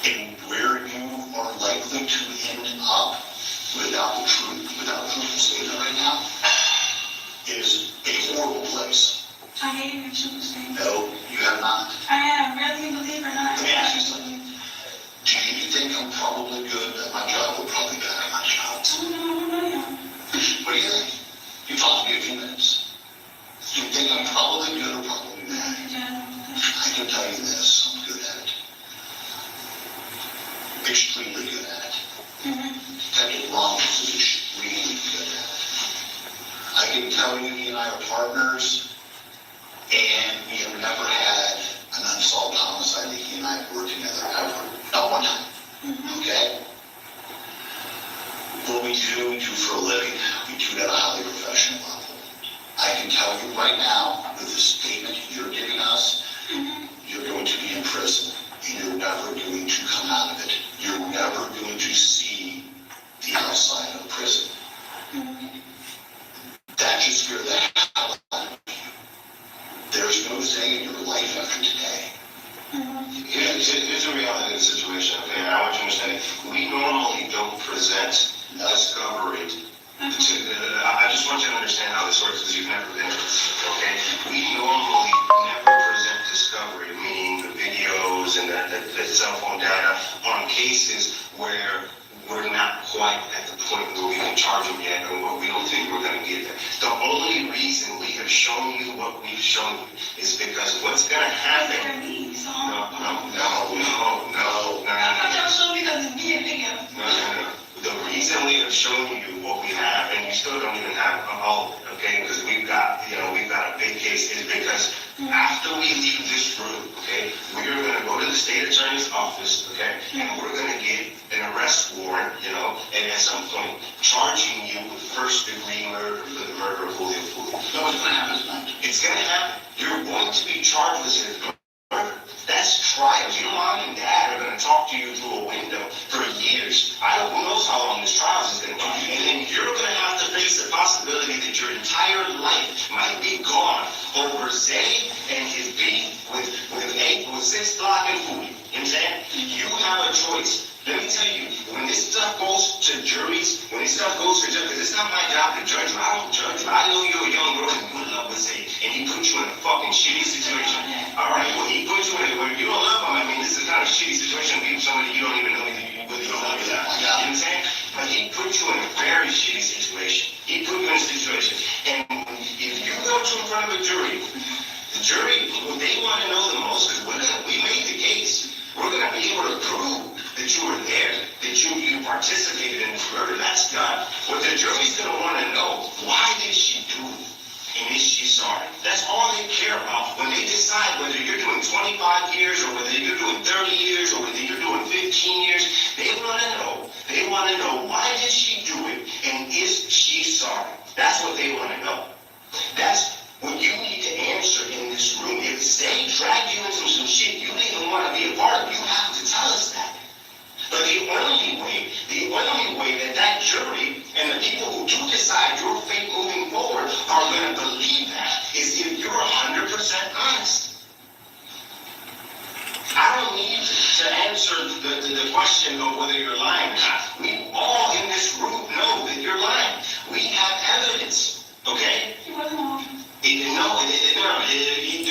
And where you are likely to end up without the truthful statement right now is a horrible place. I hate your truth statement. No, you have not. I have, whether you believe or not. Let me ask you something. Do you think I'm probably good at my job or probably bad at my job? I don't know. What do you think? You talked to me a few minutes. Do you think I'm probably good or probably bad? I can tell you this, I'm good at it. Extremely good at it. Detective Ramos is extremely good at it. I can tell you he and I are partners, and we have never had an unsolved homicide that he and I have worked together ever. Not one time. Okay? What we do for a living, we do it at a highly professional level. I can tell you right now, with the statement you're giving us, you're going to be in prison, and you're never going to come out of it. You're never going to see the outside of prison. That should scare the hell out of you. There's no day in your life after today. Yeah, here's the reality of the situation, okay? I want you to understand it. We normally don't present discovery. I just want you to understand how this works because you've never been in this, okay? We normally never present discovery, meaning the videos and the cell phone data on cases where we're not quite at the point where we can charge them yet or what we don't think we're going to get there. The only reason we have shown you what we've shown you is because what's going to happen... No. The reason we have shown you what we have, and you still don't even have all, okay, because we've got a big case, is because after we leave this room, okay, we're going to go to the state attorney's office, okay, and we're going to get an arrest warrant, and at some point charging you with first-degree murder for the murder of Julio Fully. No, it's going to happen tonight. It's going to happen. You're going to be charged with murder. That's trials. Your mom and dad are going to talk to you through a window for years. Who knows how long this trial is going to be. And then you're going to have to face the possibility that your entire life might be gone over Zay and his beef with 6 Block and Foodie. You know what I'm saying? You have a choice. Let me tell you, when this stuff goes to juries, because it's not my job to judge you. I don't judge you. I know you're a young girl and you love Zay, and he put you in a fucking shitty situation. All right, well, he put you in it. When you don't love him, I mean, this is kind of a shitty situation. Being somebody you don't even know whether you don't love that. You know what I'm saying? But he put you in a very shitty situation. He put you in a situation. And if you go to in front of a jury, the jury, what they want to know the most is we made the case. We're going to be able to prove that you were there, that you participated in this murder. That's done. What the jury's going to want to know, why did she do it? And is she sorry? That's all they care about. When they decide whether you're doing 25 years or whether you're doing 30 years or whether you're doing 15 years, they want to know. They want to know, why did she do it? And is she sorry? That's what they want to know. That's what you need to answer in this room. If they drag you into some shit you didn't want to be a part of, you have to tell us that. But the only way that jury and the people who do decide your fate moving forward are going to believe that is if you're 100% honest. I don't need to answer the question of whether you're lying or not. We all in this room know that you're lying. We have evidence, okay?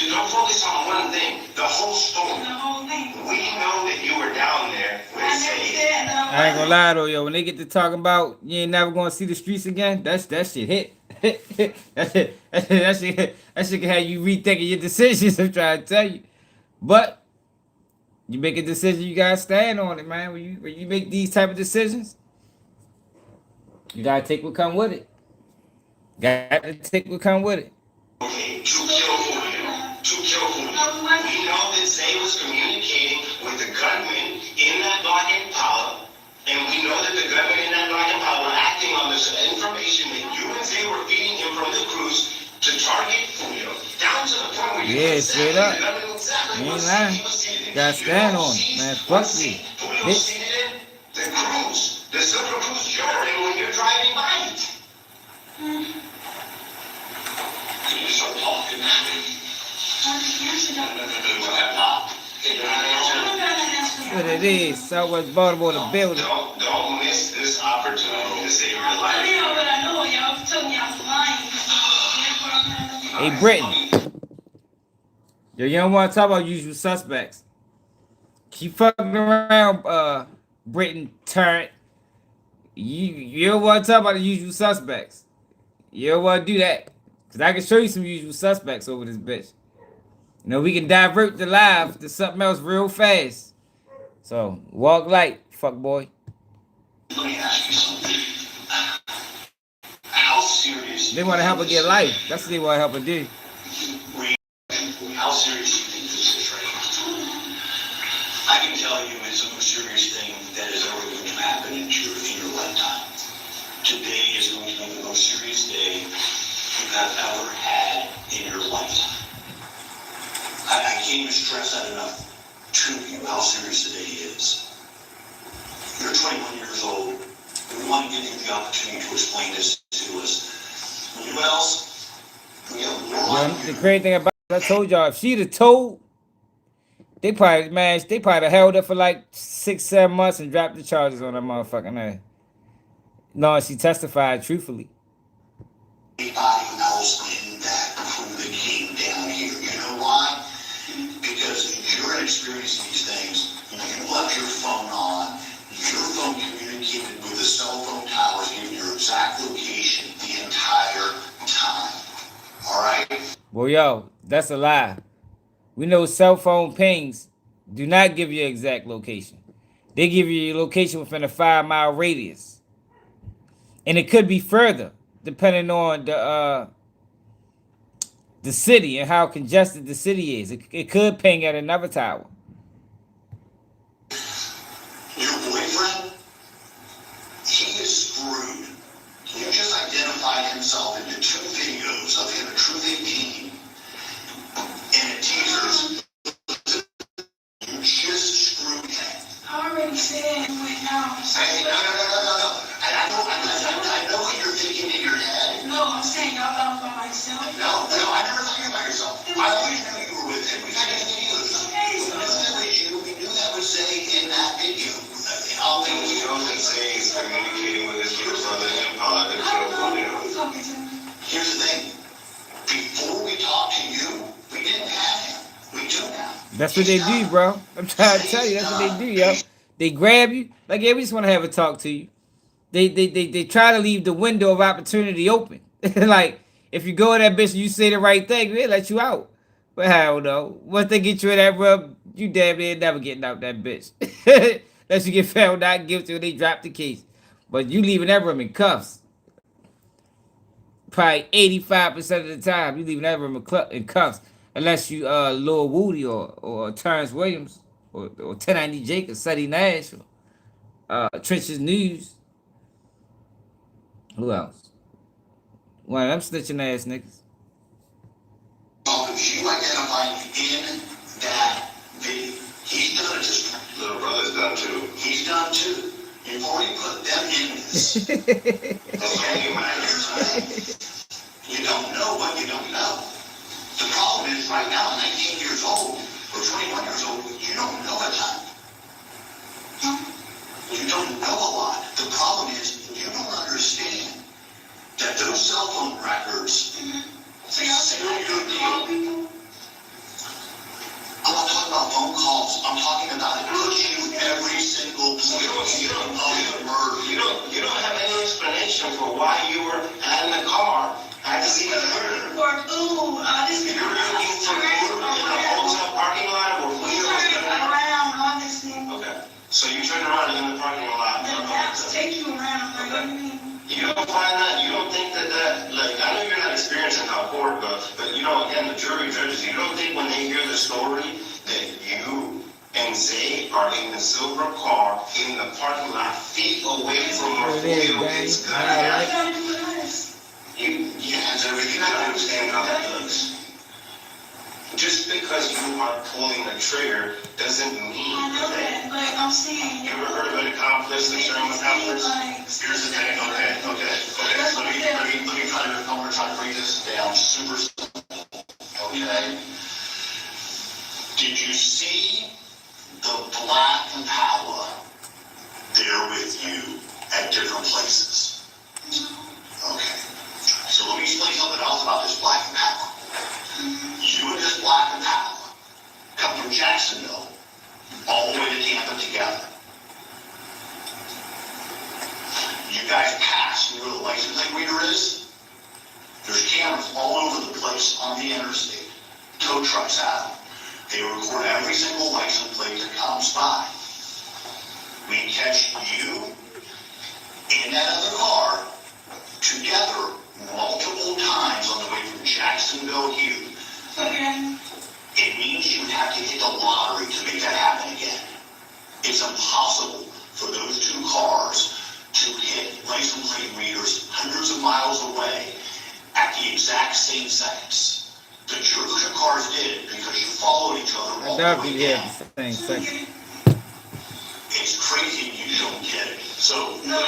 Don't focus on one thing. The whole story. We know that you were down there with I ain't gonna lie though, yo. When they get to talking about you ain't never gonna see the streets again, that shit hit. that shit can have you rethinking your decisions. I'm trying to tell you, but you make a decision, you gotta stand on it, man. When you make these type of decisions, you gotta take what come with it. Got to take what come with it. Too careful, too careful. We know that Zay was communicating with the gunman in that black Impala, and we know that the gunman in that black Impala were acting on this information that you and Zay were feeding him from the cruise to target Julio, down to the point where you Yeah, exactly, straight up. the gunman exactly You ain't was lying. he was seated in. Gotta stand on it, man. Fuck you, Julio bitch. seated in the cruise, the silver cruise you're in when you're driving by it. You start talking to me. What it is, Southwest Baltimore, the building. Don't miss this opportunity to save your life. Hey, Britain. Yo, you don't want to talk about usual suspects. Keep fucking around, Britain turret. You don't want to talk about the usual suspects. You don't want to do that. Because I can show you some usual suspects over this bitch. You know, we can divert the live to something else real fast. So, walk light, fuck boy. Let me ask you something. How serious? They want to help her get life. That's what they want to help her do. How serious do you think this is right now? I can tell you it's the most serious thing that is ever going to happen in your lifetime. Today is going to be the most serious day you have ever had in your lifetime. I can't even stress that enough to you, how serious today is. You're 21 years old. We want to give you the opportunity to explain this to us. You know what else? The crazy thing about it, I told y'all, if she'd have told, they probably held her for like 6-7 months and dropped the charges on her motherfucking ass. No, she testified truthfully. Anybody else in that crew that came down here, you know why? Because you're experiencing these things. You left your phone on. Your phone communicated with the cell phone towers, giving your exact location the entire time. All right? Well, yo, that's a lie. We know cell phone pings do not give you exact location. They give you your location within a 5-mile radius. And it could be further, depending on the city and how congested the city is. It could ping at another tower. Your boyfriend, he is screwed. You just identified himself into 2 videos of him at Truth 18 and at teasers. You just screwed him. I already said right now. Hey, no. I know what you're thinking in your head. No, I'm saying y'all thought about myself. No, I never thought about yourself. I always knew you were with him. We had anything to do. We knew that was you. We knew that was Zay in that video. All things we know that Zay is communicating with his brother and father. Here's the thing. Before we talked to you, we didn't have him. We do now. That's what they do, bro. I'm trying to tell you, that's what they do, yo. They grab you, like, yeah, we just want to have a talk to you. They try to leave the window of opportunity open. Like, if you go in that bitch and you say the right thing, they let you out. But hell no. Once they get you in that rub, you damn near never getting out that bitch. Unless you get found not guilty or they drop the case. But you leaving that room in cuffs. Probably 85% of the time, you leaving that room in cuffs. Unless you Lil Woody or Terrence Williams or 1090 Jake or Suddy Nash or Trenches News. Who else? One of them snitching ass niggas. You identified in that video. He's done it just little brother's done too. He's done too. You've already put them in this. Okay, you don't know what you don't know. The problem is right now, 19 years old or 21 years old, you don't know a ton. You don't know a lot. The problem is you don't understand that those cell phone records. So y'all say I can call people? I'm not talking about phone calls. I'm talking about it puts you every single point of the murder. You don't have any explanation for why you were in the car I just even heard. For food, this is You're looking for food in a hotel parking lot or around, obviously. Okay. So you turn around in the parking lot. The maps take you around, like, what do you mean? You don't find that, you don't think that, like, I know you're not experiencing how court goes, but you know, again, the jury judges, you don't think when they hear the story that you and Zay are in the silver car in the parking lot, feet away from where Julio gets cut What down. gotta do with us? You gotta understand how that looks. Just because you are pulling a trigger doesn't mean I know that, but I'm saying. You ever heard of an accomplice, a term accomplice? Here's the thing, okay. Let me try to, I'm gonna try to break this down super simple, okay? Did you see the black Impala there with you at different places? Okay. So let me explain something else about this black Impala. You and this black Impala come from Jacksonville all the way to Tampa together. You guys pass, you know where the license plate reader is? There's cameras all over the place on the interstate. Tow trucks have them. They record every single license plate that comes by. We catch you in that other car together multiple times on the way from Jacksonville here. Okay. It means you have to hit the lottery to make that happen again. It's impossible for those two cars to hit license plate readers hundreds of miles away at the exact same seconds. The two cars did because you followed each other all the way down. It's crazy you don't get it. So, you know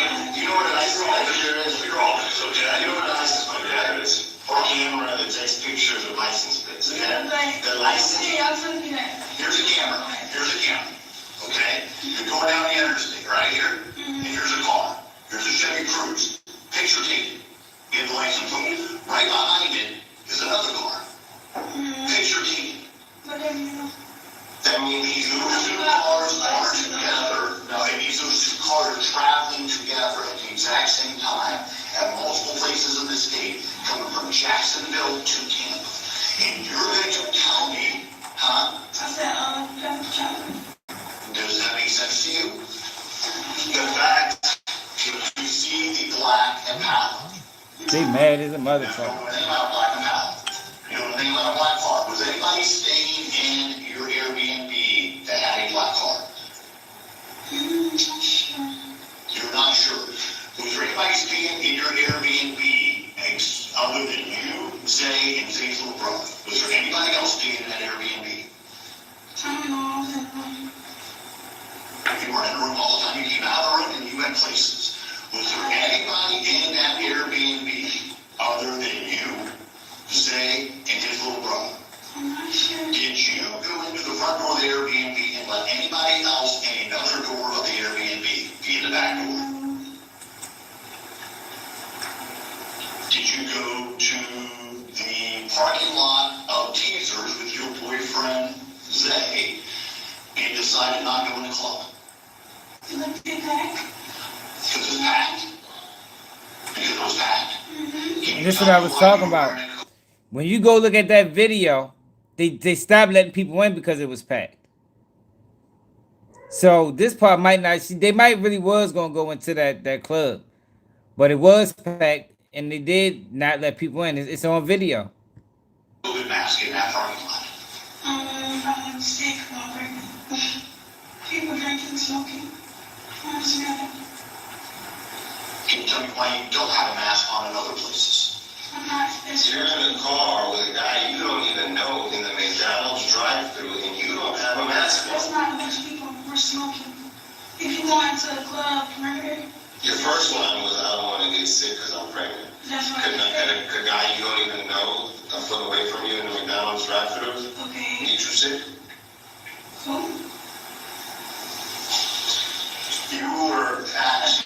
what a license plate reader is? You're all so you know what a license plate reader is? Or a camera that takes pictures of license plates. Okay? The license. Here's a camera. Okay? You're going down the interstate right here, and here's a car. Here's a Chevy Cruze. Picture taken. You have the license plate. Right behind it is another car. Picture taken. That means these two cars are together. Now, it means those two cars are traveling together at the exact same time at multiple places in the state, coming from Jacksonville to Tampa. And you're going to tell me, huh? Does that make sense to you? The fact that you see the black Impala. They mad as a You know motherfucker. anything about a black Impala? You know anything about a black car? Was anybody staying in your Airbnb that had a black car? You're not sure. Was there anybody staying in your Airbnb other than you, Zay, and Zay's little brother? Was there anybody else staying in that Airbnb? You were in the room all the time. You came out of the room and you went places. Was there anybody in that Airbnb other than you, Zay, and his little brother? Did you go into the front door of the Airbnb and let anybody else in another door of the Airbnb via the back door? Did you go to the parking lot of Teasers with your boyfriend, Zay, and decided not to go in the club? Because it was packed. Because it was packed. And this is what I was talking about. When you go look at that video, they stopped letting people in because it was packed. So this part might not see. They might really was gonna go into that club, but it was packed, and they did not let people in. It's on video. COVID mask in that parking lot. I'm sick, Robert. People drinking, smoking. Can you tell me why you don't have a mask on in other places? I'm not special. You're in a car with a guy you don't even know in the McDonald's drive-thru and you don't have a mask That's on. not a bunch of people. We're smoking. If you go into a club, remember? Your first line was, I don't want to get sick because I'm pregnant. That's what Could I a guy you don't even know a foot away from you in the McDonald's drive-thru Okay. get you sick? Cool. You were at,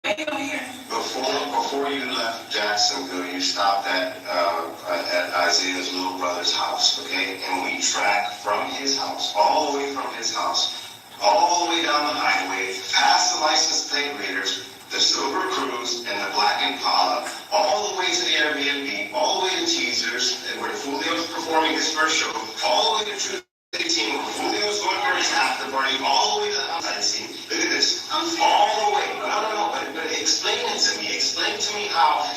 Wait over here. before you left Jacksonville, you stopped at Isaiah's little brother's house, okay? And we tracked from his house, all the way from his house, all the way down the highway, past the license plate readers, the silver Cruze and the black Impala, all the way to the Airbnb, all the way to Teasers, and where Julio was performing his first show, all the way to True 18, where Julio was going for his after party, all the way to the outside scene. Look at this. All the way. No, but explain it to me. Explain to me how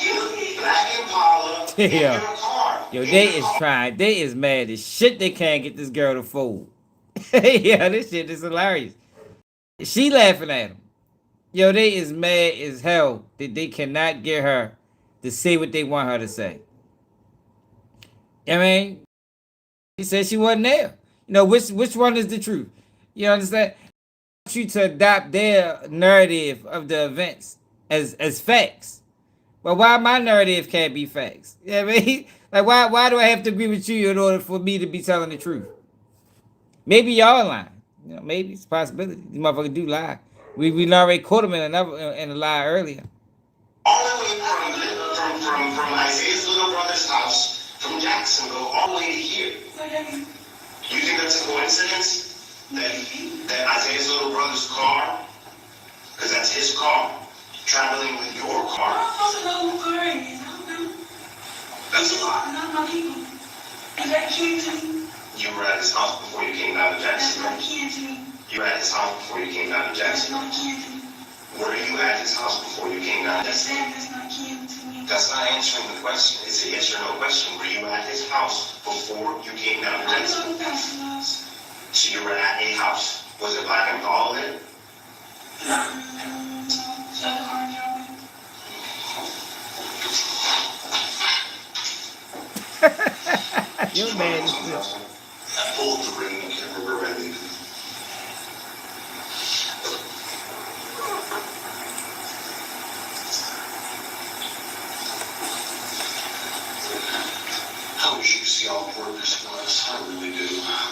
Black Impala in your car. Yo, they is mad as shit they can't get this girl to fold. Yeah, this shit is hilarious. She laughing at him. Yo, they is mad as hell that they cannot get her to say what they want her to say. I mean, she said she wasn't there. You know, which one is the truth? You understand? I want you to adopt their narrative of the events as facts. But why my narrative can't be facts? You know what I mean? Like, why do I have to agree with you in order for me to be telling the truth? Maybe y'all lying. You know, maybe it's a possibility. These motherfuckers do lie. We already caught them in a lie earlier. All the way from Isaiah's little brother's house, from Jacksonville, all the way to here. You think that's a coincidence? That Isaiah's little brother's car, because that's his car, traveling with your car? I'm supposed to know who car it is. I don't know. That's a lie. Not my people. Is that kid to me? You were at his house before you came down to That's Jacksonville. not kid to me. You were at his house before you came down to That's Jacksonville. not kid to me. Were you at his house before you came down to I Jacksonville? said that's not kid to me. That's not answering the question. It's a yes or no question. Were you at his house before you came down to I know Jacksonville? who Pastor was. So you were at a house. Was it Black and Paul there? No. So the car driving. You're mad as shit. I pulled the ring and can't remember anything. I wish you could see how important this was. I really do.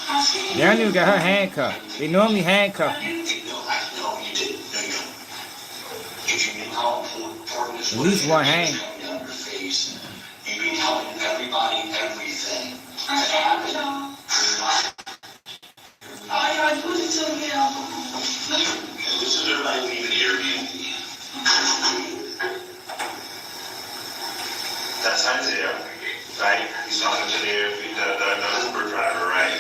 I see. They don't even got her handcuffed. They normally handcuff you. No, you didn't. No, you don't. Did you mean how important this At was? least one hand. Down your face. You've been telling everybody everything. I am, y'all. All y'all do is tell me how. This is everybody leaving the Airbnb. That's Isaiah, right? He's talking to the Uber driver, right?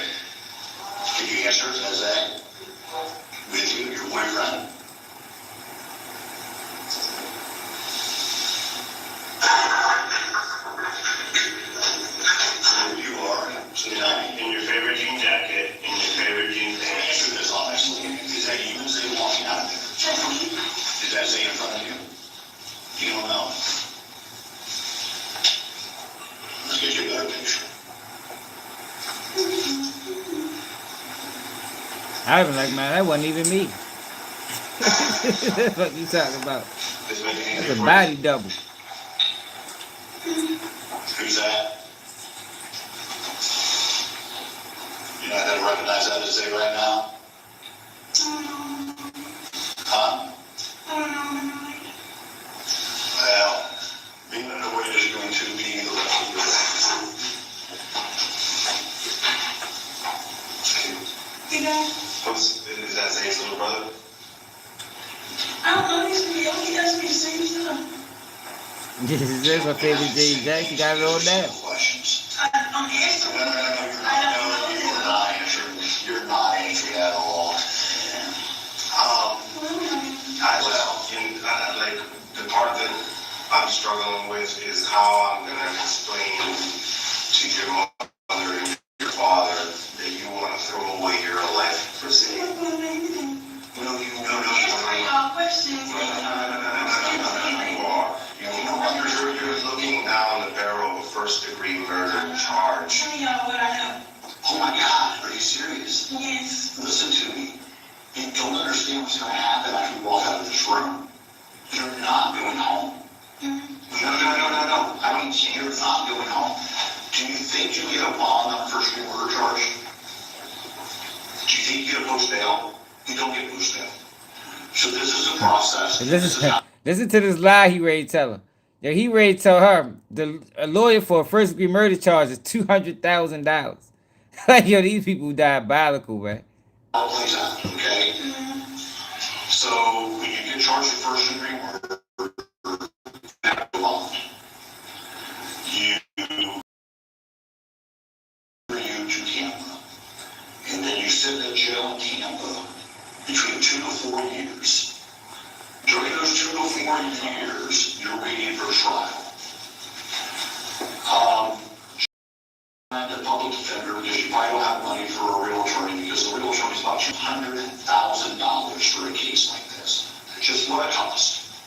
Did you answer it as that? With you, your boyfriend? There you are. So now, in your favorite jean jacket, in your favorite jean pants. Answer this honestly. Is that you Zay walking out of there? That's me. Is that Zay in front of you? You don't know. Let's get you a better picture. I was like, man, that wasn't even me. That's what you talking about. This may be That's easier a for body double. you. Who's that? You're not gonna recognize that as Zay right now? Huh? I don't know. Well, being underweight is going to be the rest of your life. You know, Is that Zay's little brother? I don't know these people. He does me the same stuff. This is my favorite J. Jack. You got it all down. Questions. I'm answering. I don't know You're this. not answering. You're not answering at all. Like the part that I'm struggling with is how I'm gonna explain to your mother and your father that you want to throw away your life for Zay. I'm not going to do anything. No, you Answering all questions. You are. You're looking down the barrel of a first-degree murder I'm charge. telling y'all what I know. Oh my God, are you serious? Yes. Listen to me. You don't understand what's going to happen after we walk out of this room. You're not going home. No. I mean, you're not going home. Do you think you get a bond on a first-degree murder charge? Do you think you get a post bail? You don't get post bail. So this is a process. Listen to this lie he ready to tell her. Yo, he ready to tell her a lawyer for a first degree murder charge is $200,000. Like, yo, these people diabolical, man. All plays out, okay? So when you get charged with first degree murder, you have a bond. probably don't have money for a real attorney because a real attorney is about $200,000 for a case like this. That's just what it costs.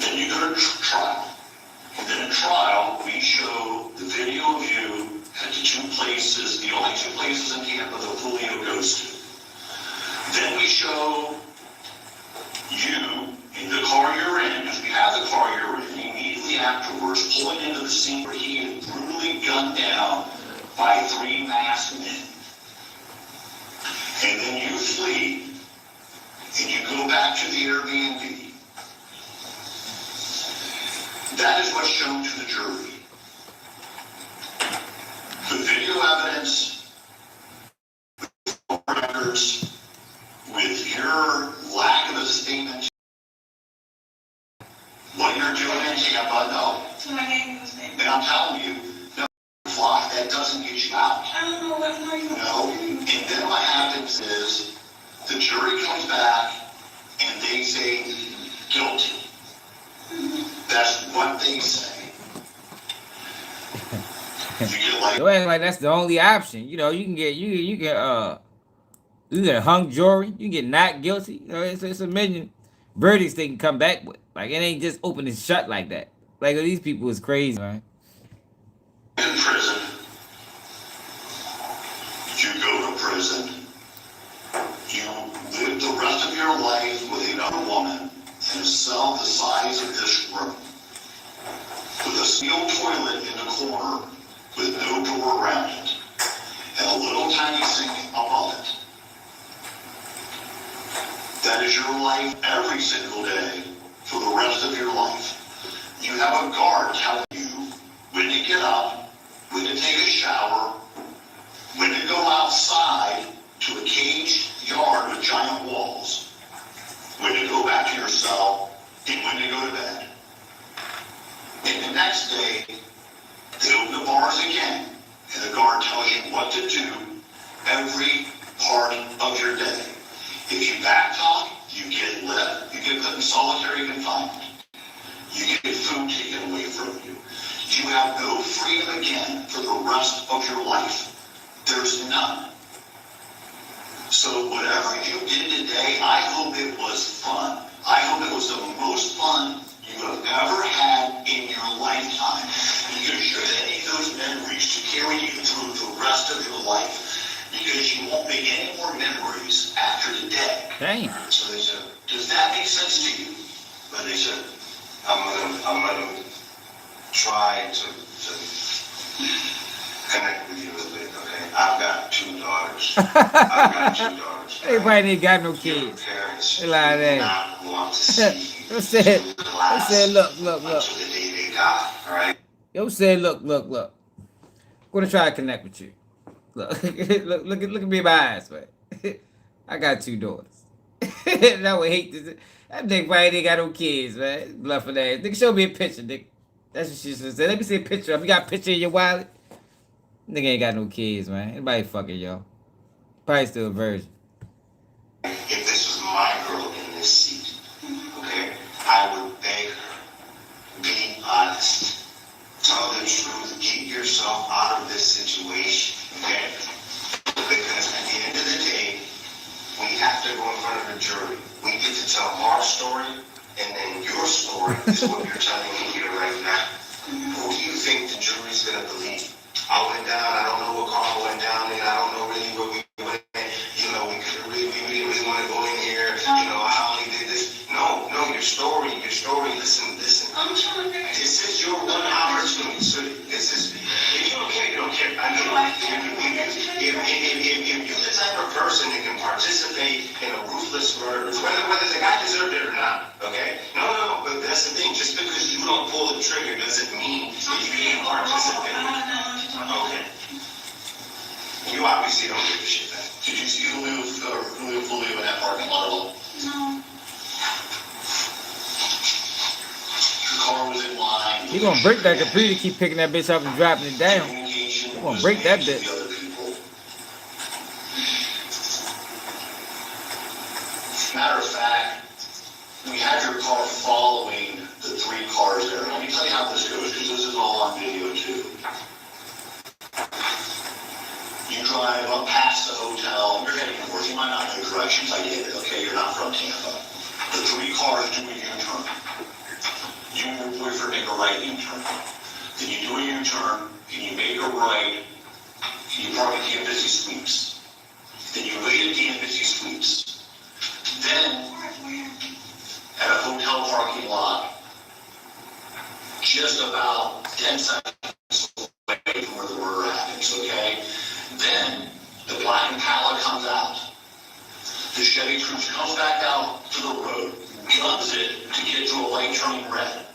Then you go to trial. And then in trial, we show the video of you at the two places, the only two places in Tampa that Julio goes to. Then we show you in the car you're in, because we have the car you're in, immediately afterwards pulling into the scene where he is brutally gunned down by 3 masked men. And then you flee, and you go back to the Airbnb. That is what's shown to the jury. The video evidence, records, with your lack of a statement, what you're doing in Tampa, no. So I gave you a statement. And I'm telling you, no, fly, that doesn't get you out. I don't know what more you want. No. And then what happens is the jury comes back and they say guilty. That's what they say. You get like, So like that's the only option. You know, you can get you get hung jury, you can get not guilty. You know, it's a million verdicts they can come back with. Like it ain't just open and shut like that. Like these people is crazy, man. in prison, you go to prison, you live the rest of your life with another woman in a cell the size of this room, with a steel toilet in the corner with no door around it, and a little tiny sink above it. That is your life every single day for the rest of your life. You have a guard telling you when to get up, when to take a shower, when to go outside to a caged yard with giant walls, when to go back to your cell, and when to go to bed. And the next day, they open the bars again, and the guard tells you what to do every part of your day. If you backtalk, you get lit, you get put in solitary confinement. You get food taken away from you. You have no freedom again for the rest of your life. There's none. So whatever you did today, I hope it was fun. I hope it was the most fun you have ever had in your lifetime. Because you're going to need those memories to carry you through the rest of your life. Because you won't make any more memories after today. Damn. So they said, does that make sense to you? But they said, I'm gonna try to connect with you a little bit, okay? I've got 2 daughters. Everybody ain't got no Your kids. parents They lie do there. not want to see They you said, through the they glass said, look. until the day they die, all right? Yo said, look. I'm gonna try to connect with you. Look, look at me in my eyes, man. I got 2 daughters. And I would hate this. That nigga probably ain't got no kids, man. Bluffing ass. Nigga, show me a picture, nigga. That's what she should say. Let me see a picture of him. You got a picture in your wallet? Nigga ain't got no kids, man. Anybody fucking y'all. Probably still a virgin. If this was my girl in this seat, okay, I would beg her, be honest, tell the truth, keep yourself out of this situation, okay? Because at the end of the day, we have to go in front of a jury. We get to tell our story, and then your story is what you're telling me here right now. Who do you think the jury's gonna believe? I went down, I don't know what car went down, and I don't know really what we went in. You know, we didn't really want to go in here. You know, I only did this. No, your story, listen. I'm trying to figure it This is your one opportunity. So this is, if you don't care. I know, if you're the type of person that can participate in a ruthless murder, whether the guy deserved it or not, okay? No, but that's the thing. Just because you don't pull the trigger doesn't mean that you can't participate. Okay. You obviously don't give a shit then. Did you see Julio in that parking lot alone? No. Your car was in line. You gonna break that computer, keep picking that bitch up and dropping it down. You gonna break that bitch. Matter of fact, we had your car following the 3 cars there. Let me tell you how this goes, because this is all on video too. drive up past the hotel. You're heading north. You might not know directions. I get it, okay? You're not from Tampa. The 3 cars do a U-turn. You and your boyfriend make a right U-turn. Then you do a U-turn, and you make a right, and you park at the Embassy Suites. Then you wait at the Embassy Suites. Then, at a hotel parking lot, just about 10 seconds away from where the murder happens, okay? Then, the black Impala comes out. The Chevy Cruze comes back out to the road, guns it to get to a light turning red,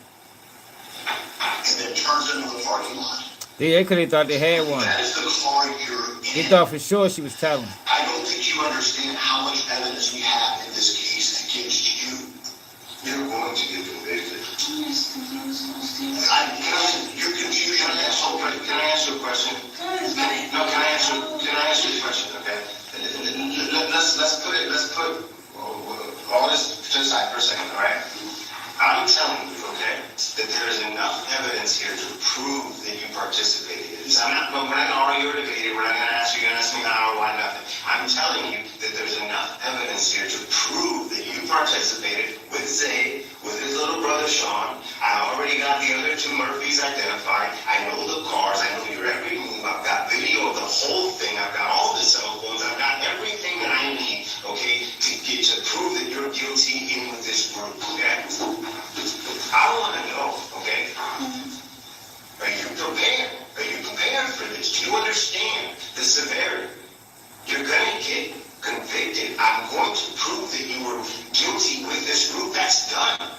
and then turns into the parking lot. They could have thought they had one. That is the car you're in. They thought for sure she was telling. I don't think you understand how much evidence we have in this case against you. You're going to get convicted. You're confused. Can I answer a question? No, can I answer the question, okay? Let's put all this to the side for a second, all right? I'm telling you, okay, that there is enough evidence here to prove that you participated in this. We're not going to argue or debate it. We're not going to ask you how or why nothing. I'm telling you that there's enough evidence here to prove that you participated with Zay, with his little brother Sean. I already got the other 2 Murphys identified. I know the cars. I know your every move. I've got video of the whole thing. I've got all the cell phones. I've got everything that I need, okay, to prove that you're guilty in with this group, okay? I want to know, okay? Are you prepared? Are you prepared for this? Do you understand the severity? You're going to get convicted. I'm going to prove that you were guilty with this group. That's done.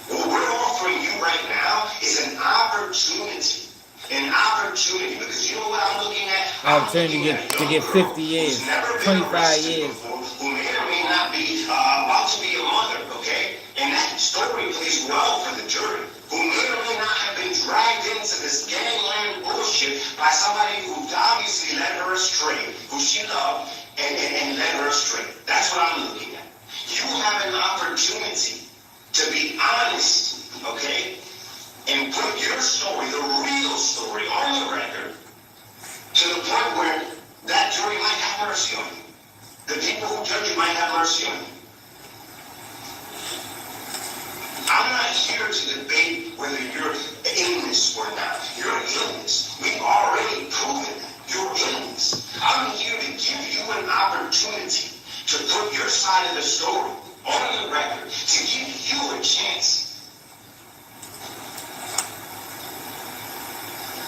What we're offering you right now is an opportunity. An opportunity, because you know what I'm looking at? Opportunity to get 50 years, 25 years. Who may or may not be about to be a mother, okay? And that story plays well for the jury, who may or may not have been dragged into this gangland bullshit by somebody who obviously led her astray, who she loved and led her astray. That's what I'm looking at. You have an opportunity to be honest, okay? And put your story, the real story, on the record to the point where that jury might have mercy on you. The people who judge you might have mercy on you. I'm not here to debate whether you're in this or not. You're in this. We've already proven that. You're in this. I'm here to give you an opportunity to put your side of the story on the record, to give you a chance.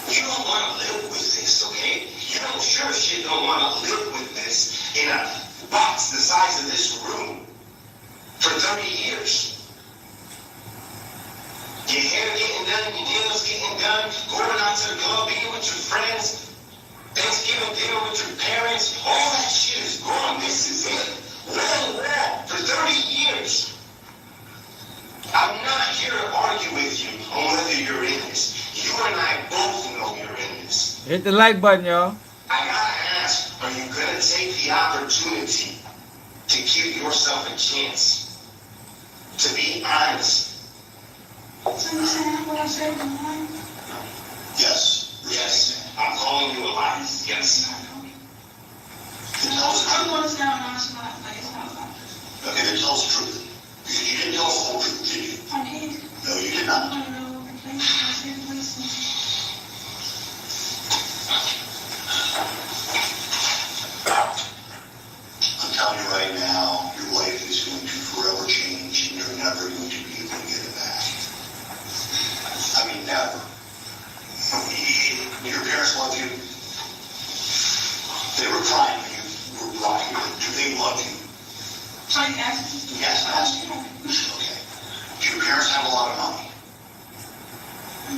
You don't want to live with this, okay? You don't sure shit don't want to live with this in a box the size of this room for 30 years. Your hair getting done, your nails getting done, going out to the club, being with your friends, Thanksgiving dinner with your parents, all that shit is gone. This is it. Wall for 30 years. I'm not here to argue with you on whether you're in this. You and I both know you're in this. Hit the like button, y'all. I gotta ask, are you gonna take the opportunity to give yourself a chance to be honest? So you saying what I said was lying? Yes, yes. I'm calling you a liar. Yes. Then tell us the I don't truth. want to sound honest, like it's not like Okay, then tell us the truth. Because you didn't tell us the whole truth, did you? I did. No, you did I not. want to know the place. I said the place. I'm telling you right now, your life is going to forever change, and you're never going to be able to get it back. I mean, never. Your parents love you. They were crying when you were brought here. Do they love you? So you asked me? Yes, I asked you. Okay. Do your parents have a lot of money?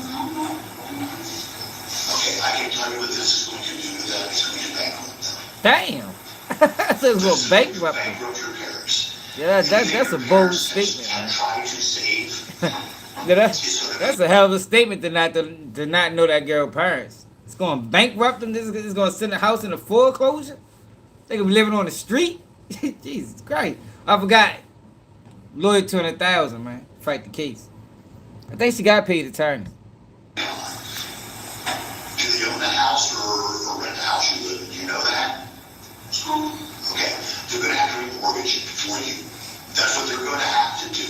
No. Okay, I can tell you what this is going to do to them. It's going to bankrupt them. Damn. That's a little bankrupt. Bankrupt your parents. Yeah, that's a bold statement, man. Try to save. Yeah, that's a hell of a statement to not know that girl parents. It's going to bankrupt them. This is going to send the house into foreclosure. They gonna be living on the street. Jesus Christ! I forgot. Lawyer $200,000, man. Fight the case. I think she got paid attorney. Do they own the house or rent the house you live remortgage it for you. That's what they're going to have to do.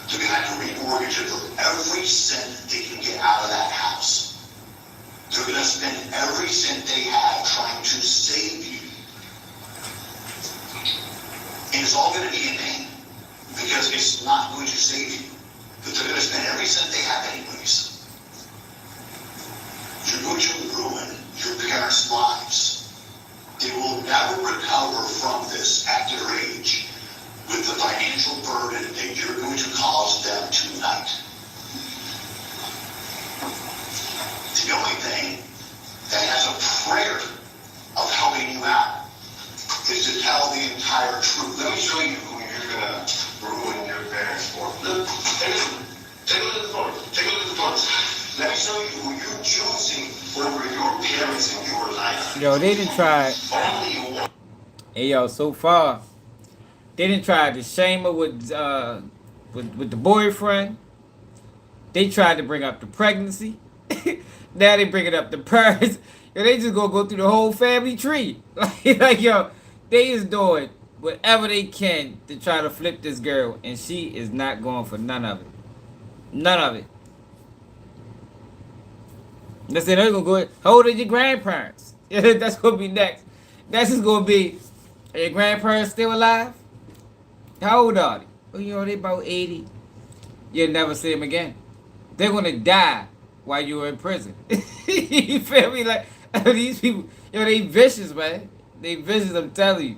They're going to have to remortgage it for every cent they can get out of that house. They're going to spend every cent they have trying to save you. And it's all going to be in vain, because it's not going to save you. But they're going to spend every cent they have anyways. You're going to ruin your parents' lives. They will never recover from this at their age with the financial burden that you're going to cause them tonight. The only thing that has a prayer of helping you out is to tell the entire truth. Let me show you who you're going to ruin your parents for. Look, take a look at the photos. Take a look at the photos. Let me show you who you're choosing over your parents in your life. Yo, they didn't try. Only one. Hey, yo, so far, they didn't try to shame her with the boyfriend. They tried to bring up the pregnancy. Now they bringing up the purse. Yo, they just gonna go through the whole family tree. Like, yo, they is doing whatever they can to try to flip this girl, and she is not going for none of it. None of it. They said they're gonna go ahead. How old are your grandparents? Yeah, that's gonna be next. That's just gonna be, are your grandparents still alive? How old are they? Oh, you know, they about 80. You'll never see them again. They're gonna die while you were in prison. You feel me? Like, these people, yo, they vicious, man. They vicious, I'm telling you.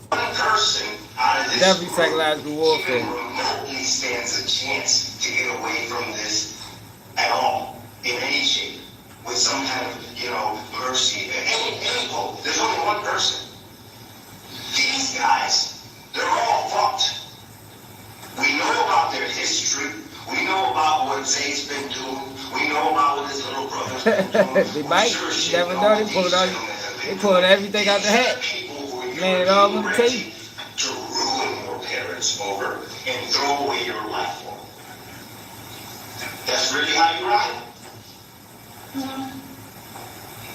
One person out of this Definitely psychological warfare. even remotely stands a chance to get away from this at all, in any shape, with some kind of, mercy. Any hope. There's only one person. These guys, they're all fucked. We know about their history. We know about what Zay's been doing. We know about what his little brother's been doing. They might. You never know. They pulling everything out the hat. Man, it all on the table. To ruin your parents over and throw away your life for them. That's really how you ride.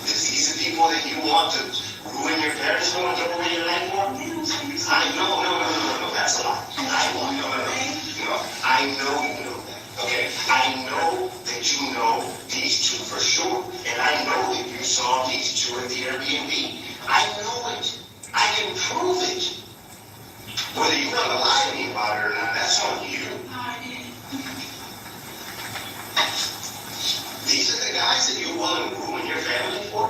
These are people that you want to ruin your parents for and throw away your life for? No, that's a lie. I know you know that. Okay? I know that you know these two for sure, and I know that you saw these two at the Airbnb. I know it. I can prove it. Whether you want to lie to me about it or not, that's on you. These are the guys that you're willing to ruin your family for?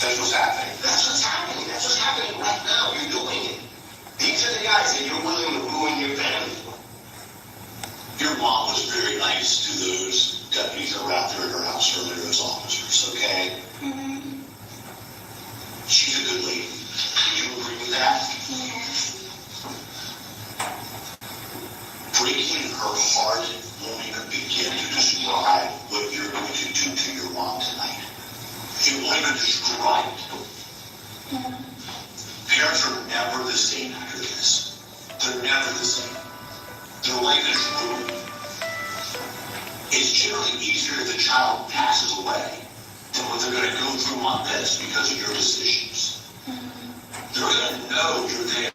That's what's happening. That's what's happening. That's what's happening right now. You're doing it. These are the guys that you're willing to ruin your family for. Your mom was very nice to those deputies that were out there at her house earlier, those officers, okay? Mm-hmm. She's a good lady. Do you agree with that? Yes. Breaking her heart won't even begin to describe what you're going to do to your mom tonight. It won't even describe it. Yeah. Parents are never the same after this. They're never the same. Their life is ruined. It's generally easier if the child passes away than what they're going to go through on this because of your decisions. They're going to know you're there.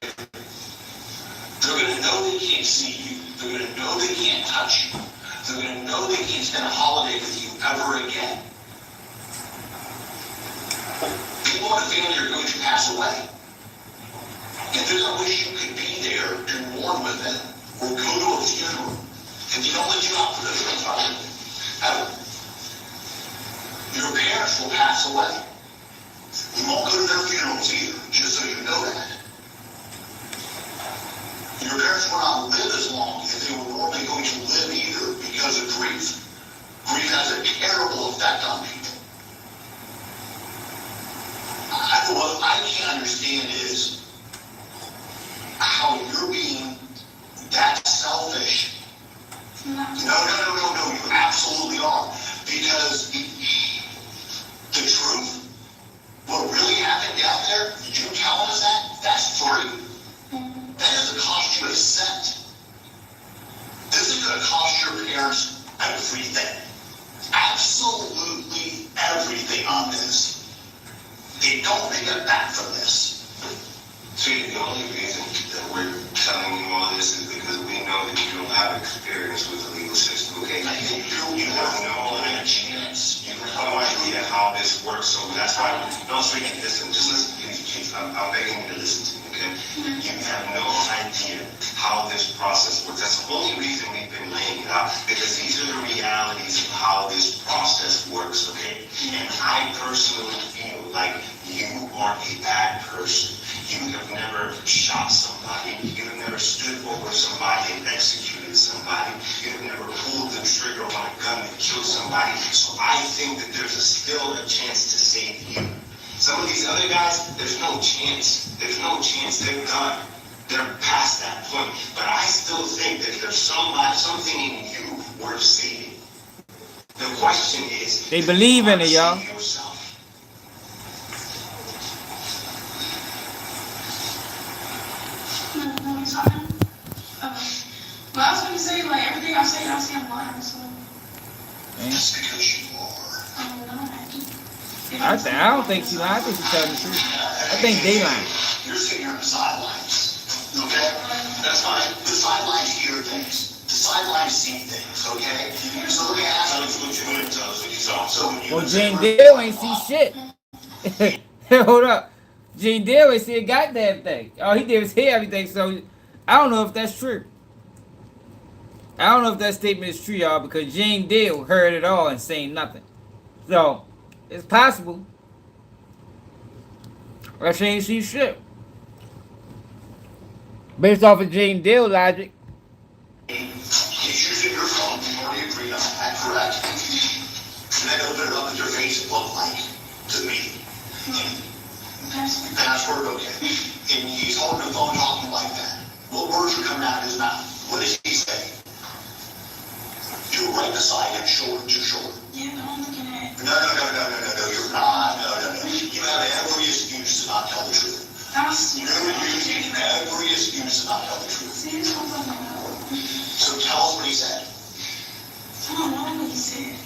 They're going to know they can't see you. They're going to know they can't touch you. They're going to know they can't spend a holiday with you ever again. People in the family are going to pass away. And they're going to wish you could be there to mourn with them or go to a funeral. And they don't let you out for the funeral. Ever. Your parents will pass away. You won't go to their funerals either, just so you know that. Your parents will not live as long as they were normally going to live either because of grief. Grief has a terrible effect on people. What I can't understand is how you're being that selfish. No, you absolutely are. Because the truth, what really happened down there, you telling us that's free. That doesn't cost you a cent. This is going to cost your parents everything. Absolutely everything on this. They don't get back from this. See, the only reason that we're telling you all this is because we know that you don't have experience with the legal system, okay? You have no chance. You have no idea how this works, so that's why, no, sweetie, listen, just listen, please. I'm begging you to listen to me, okay? You have no idea how this process works. That's the only reason we've been laying it out, because these are the realities of how this process works, okay? And I personally feel like you are a bad person. You have never shot somebody. You have never stood over somebody and executed somebody. You have never pulled the trigger on a gun and killed somebody. So I think that there's still a chance to save you. Some of these other guys, there's no chance. There's no chance. They're done. They're past that point. But I still think that there's something in you worth saving. The question is, They believe in it, y'all. yourself. No, it's fine. Well, I was going to say, like, everything I say I'm lying, so. Just because you are. I don't think she lying. I think she's telling the truth. I think they lying. You're sitting here on the sidelines, okay? That's fine. The sidelines hear things. The sidelines see things, okay? So let me ask you what you're going to tell us what you saw. So when you Well, Jane Dale ain't see shit. Hold up. Gene Dale ain't see a goddamn thing. All he did was hear everything, so I don't know if that's true. I don't know if that statement is true, y'all, because Gene Dale heard it all and saying nothing. So, it's possible that she ain't see shit. Based off of Gene Dale logic. He's using your phone, we already agreed on that, correct? And then open it up at your face, it looked like, to me. Password, okay. And he's holding the phone talking like that. What words are coming out of his mouth? What does he say? Do it right beside him, shoulder to shoulder. Yeah, no, I'm looking at it. No, you're not. No. You have every excuse to not tell the truth. I see. You're using every excuse to not tell the truth. See, this one's on the So tell us what he said. I don't know what he said.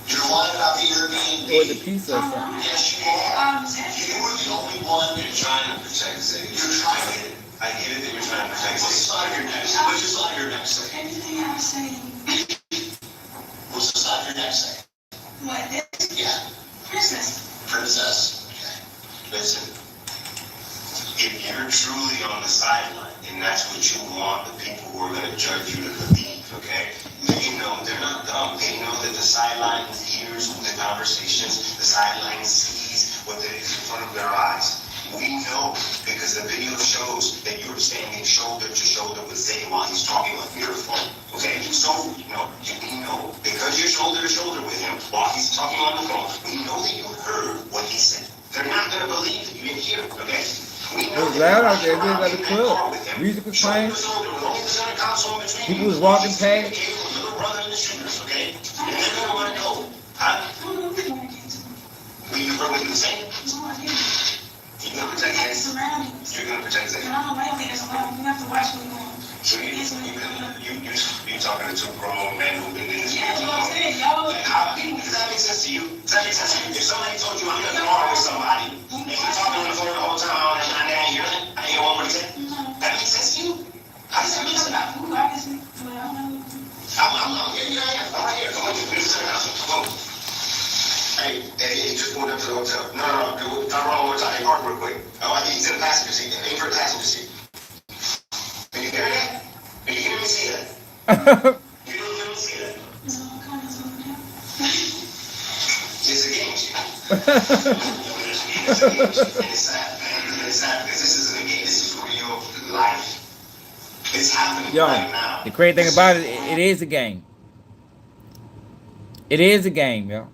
You're lying about the Airbnb. Or the pizza or something. Yes, you are. You were the only one You're trying to protect Zay. You're trying to. I get it that you're trying to protect What's the Zay. side of your neck? What's the side of your neck say? Everything I say. What's the side of your neck say? What? This? Yeah, Princess. princess. Okay. Listen, if you're truly on the sideline, and that's what you want the people who are going to judge you to believe, okay? They know they're not dumb. They know that the sideline hears the conversations, the sideline sees what is in front of their eyes. We know because the video shows that you're standing shoulder to shoulder with Zay while he's talking on your phone. Okay? So, we know because you're shoulder to shoulder with him while he's talking on the phone, we know that you heard what he said. They're not going to believe that you didn't hear it, okay? We know It was that loud out there. you're It was like a in that car club. with him, Music was shoulder playing. to shoulder with only the center console in between People you. was walking He's taking past. the cable of little brother and the shooters, okay? And they're going to want to know. Huh? I don't know what you're going to get to. You heard what he was saying? No, I didn't. You're going to Look protect at the Zay. surroundings. You're going to protect Zay. And I don't like it as well. You have to watch me going. So you talking to two grown men who've been in this Yeah, game that's what I'm long. saying. Y'all. Does that make sense to you? Does that make sense to you? If somebody told you I'm in the car with somebody, and you're talking on the phone the whole time, and I didn't hear it, I didn't hear what he said, that makes sense to you? How does that make sense? Who obviously, but I don't know. I'm here, I'm right here. Come on, finish the house. Come on. Hey, just pulled up to the hotel. No, turn around one time. Hey, park real quick. Oh, he's in the passenger seat. Aim for the passenger seat. Can you hear that? Can you hear me see that? You don't hear me see that? No, kind of something. It's a game, It's a game. It's sad, man. It's sad because this isn't a game. This is real life. It's happening Yo, right now. the crazy thing about it, it is a game. It is a game, yo.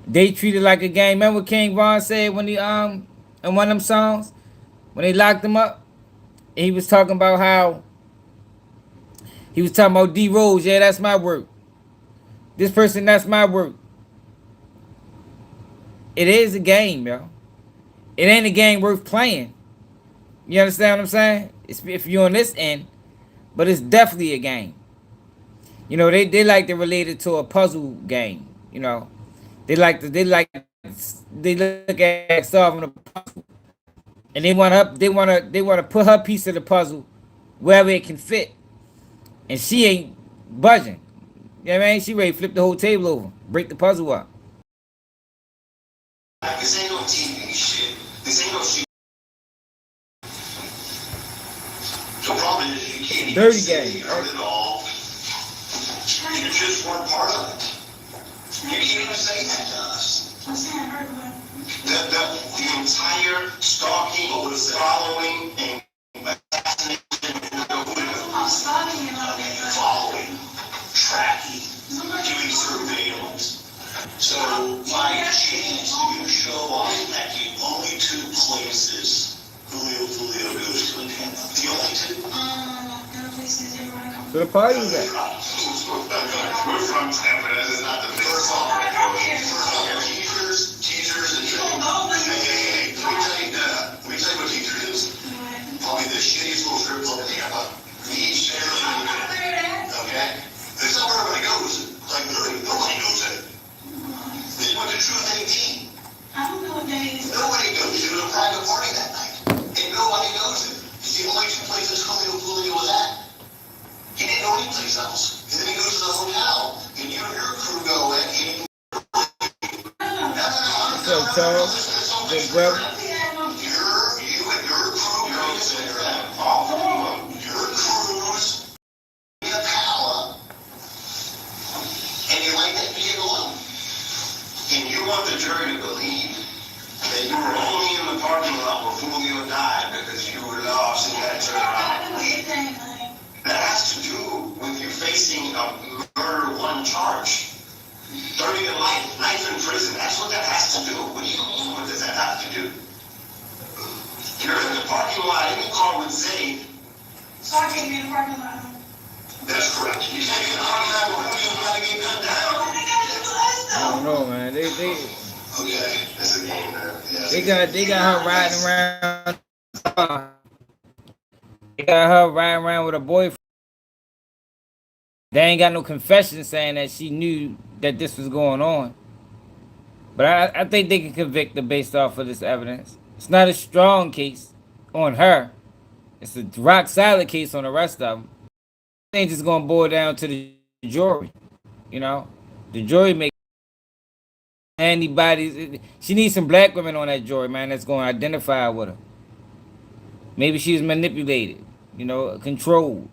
They treat it like a game. Remember what King Von said when he in one of them songs? When they locked him up? And he was talking about how he was talking about D Rose, yeah, that's my work. This person, that's my work. It is a game, yo. It ain't a game worth playing. You understand what I'm saying? It's if you're on this end, but it's definitely a game. You know, they like to relate it to a puzzle game. You know, they like they look at solving a puzzle, and they want to put her piece of the puzzle wherever it can fit, and she ain't budging. You know what I mean? She ready to flip the whole table over, break the puzzle up. This ain't no TV shit. This ain't no shit. The problem is you can't even Dirty say game. you heard it all. You just weren't part of it. You can't even say that to us. I'm saying I heard about it. The entire stalking, following, and assassination, I'm stalking you about it. following, tracking, doing surveillance. So, by chance, you show up at the only two places Julio goes to attend. The only two. No places they want to come. So the party was at. We're from Tampa. This is not the first song. Teachers, and hey, let me tell you what teacher is. Probably the shittiest little strip club in Tampa. Okay? There's nowhere everybody goes. Like, literally, nobody knows it. They went to Truth 18. I don't know what that is. Nobody goes to a private party that night. And nobody knows it. It's the only two places Julio was at. He didn't know any place else. And then he goes to the hotel. And you and your crew go and he... So Charles, big brother. You and your crew goes in there. Your crew's in the power. And you like that being alone. And you want the jury to believe that you were only in the parking lot where Julio died because you were lost and you had to turn around. That has to do with you facing a murder one charge. 30 to life in prison. That's what that has to do. What do you mean? What does that have to do? You're in the parking lot in the car with Zayd. So I can't be in the parking lot. That's correct. You can't get in the parking lot with Julio. You gotta get gunned down. I don't know, man. They Okay, it's a game, man. Yeah, they got her riding around. They got her riding around with her boyfriend. They ain't got no confession saying that she knew that this was going on. But I think they can convict her based off of this evidence. It's not a strong case on her. It's a rock solid case on the rest of them. I think it's going to boil down to the jury. You know, the jury make anybody. She needs some black women on that jury, man. That's going to identify with her. Maybe she was manipulated, you know, controlled.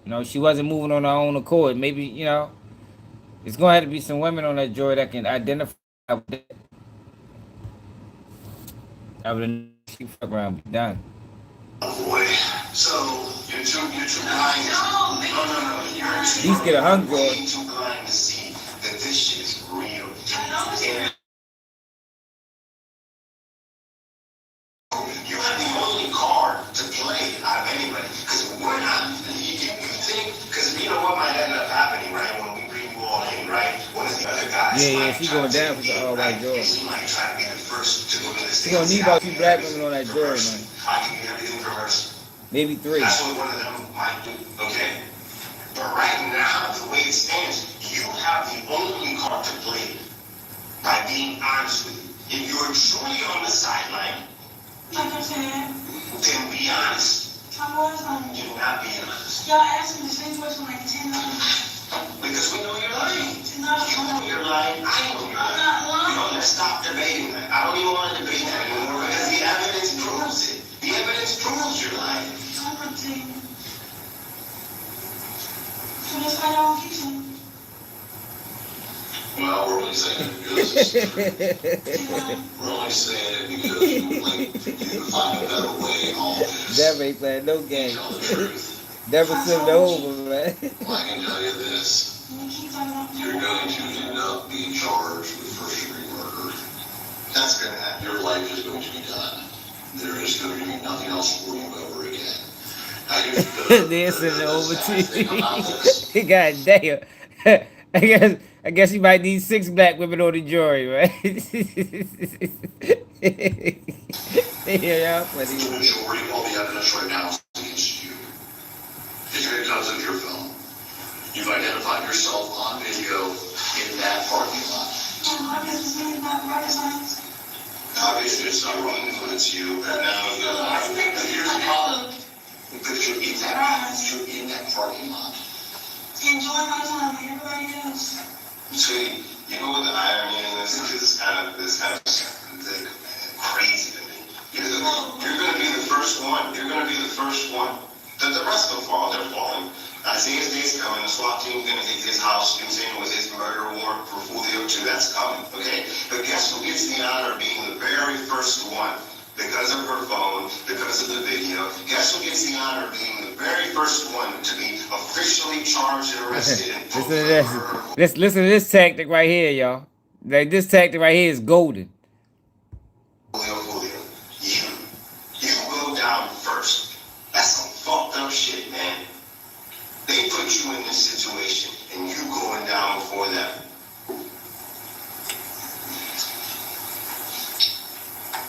You know, she wasn't moving on her own accord. Maybe, you know, it's going to have to be some women on that jury that can identify with it. I would fuck around and be done. boy. So you're too blind. No. You're At least get a hung for way it. too blind to see that this shit is real. And you have the only card to play out of anybody. Because we're not. You think, because you know what might end up happening, right? When we bring you all in, right? One of the other guys. Yeah, she going down for the all-white jury. He might try to be the first to go to this. She gonna need about 2 black women on that jury, man. I can get everything reversed. Maybe 3. That's what one of them might do, okay? But right now, the way it stands, you have the only card to play by being honest with you. If you're truly on the sideline, Like I said, then be honest. I was on. You're not being honest. Y'all asked me the same question like 10 times. Because we know you're lying. It's not You know you're lying. I know you're I'm lying. not You lying. know, let's stop debating that. I don't even want to debate that anymore because the evidence proves it. The evidence proves you're lying. I'm not saying. So that's why I don't keep saying. Well, we're only saying it because it's true. We're only saying it because you would like you to find a better way all this. Never ain't playing no game. Tell the truth. Never slipped over, man. Well, I can tell you this. You keep talking about You're going to end up being charged with first-degree murder. That's going to happen. Your life is going to be done. There is going to be nothing else for you ever again. They're sending it over to you. God damn. I guess you might need 6 black women on the jury, right? Yeah, y'all funny. The majority of all the evidence right now is against you. It comes in your film. You've identified yourself on video in that parking lot. I guess it's really not rocket science. start running when it's you, and now you're like, here's the problem. Because you're in that parking lot. Enjoy my time like everybody else. See, you know what the irony in this is kind of crazy to me. You're going to be the first one. You're going to be the first one. The rest will fall. They're falling. Isaiah's day's coming. The SWAT team's going to hit his house, with his murder warrant for Julio too. That's coming. Okay? But guess who gets the honor of being the very first one? Because of her phone, because of the video. Guess who gets the honor of being the very first one to be officially charged and arrested? Listen to this tactic right here, y'all. Like, this tactic right here is golden. Julio, you go down first. That's some fucked up shit, man. They put you in this situation, and you going down before them.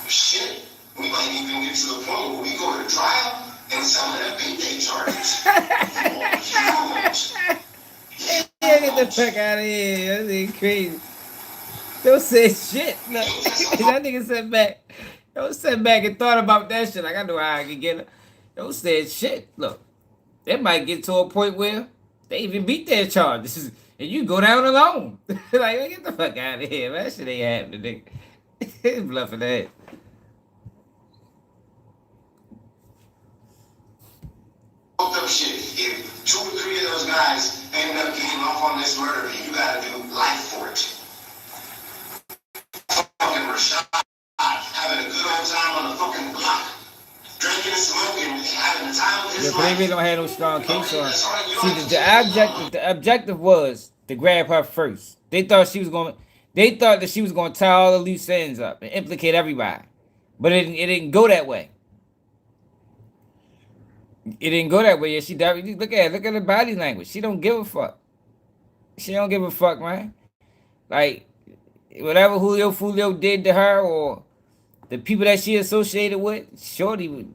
Shit. We might even get to the point where we go to trial and some of them beat their charges. Get the fuck out of here. That's crazy. Don't say shit. Look, that nigga sat back. Don't sit back and thought about that shit. Like, I know how I can get it. Don't say shit. Look, they might get to a point where they even beat their charges. And you go down alone. Like, get the fuck out of here. Man. That shit ain't happening, nigga. Bluffing that. Up shit. If 2 or 3 of those guys end up getting off on this murder, you gotta do life for it. Fucking Rashad having a good old time on the fucking block, drinking and smoking, having the time of his life. Yeah, but they really don't have no strong case on. See, the objective was to grab her first. They thought that she was going to tie all the loose ends up and implicate everybody, but it didn't go that way. It didn't go that way. Yeah, she look at her body language. She don't give a fuck. She don't give a fuck, man. Like, whatever Julio did to her or the people that she associated with, Shorty would.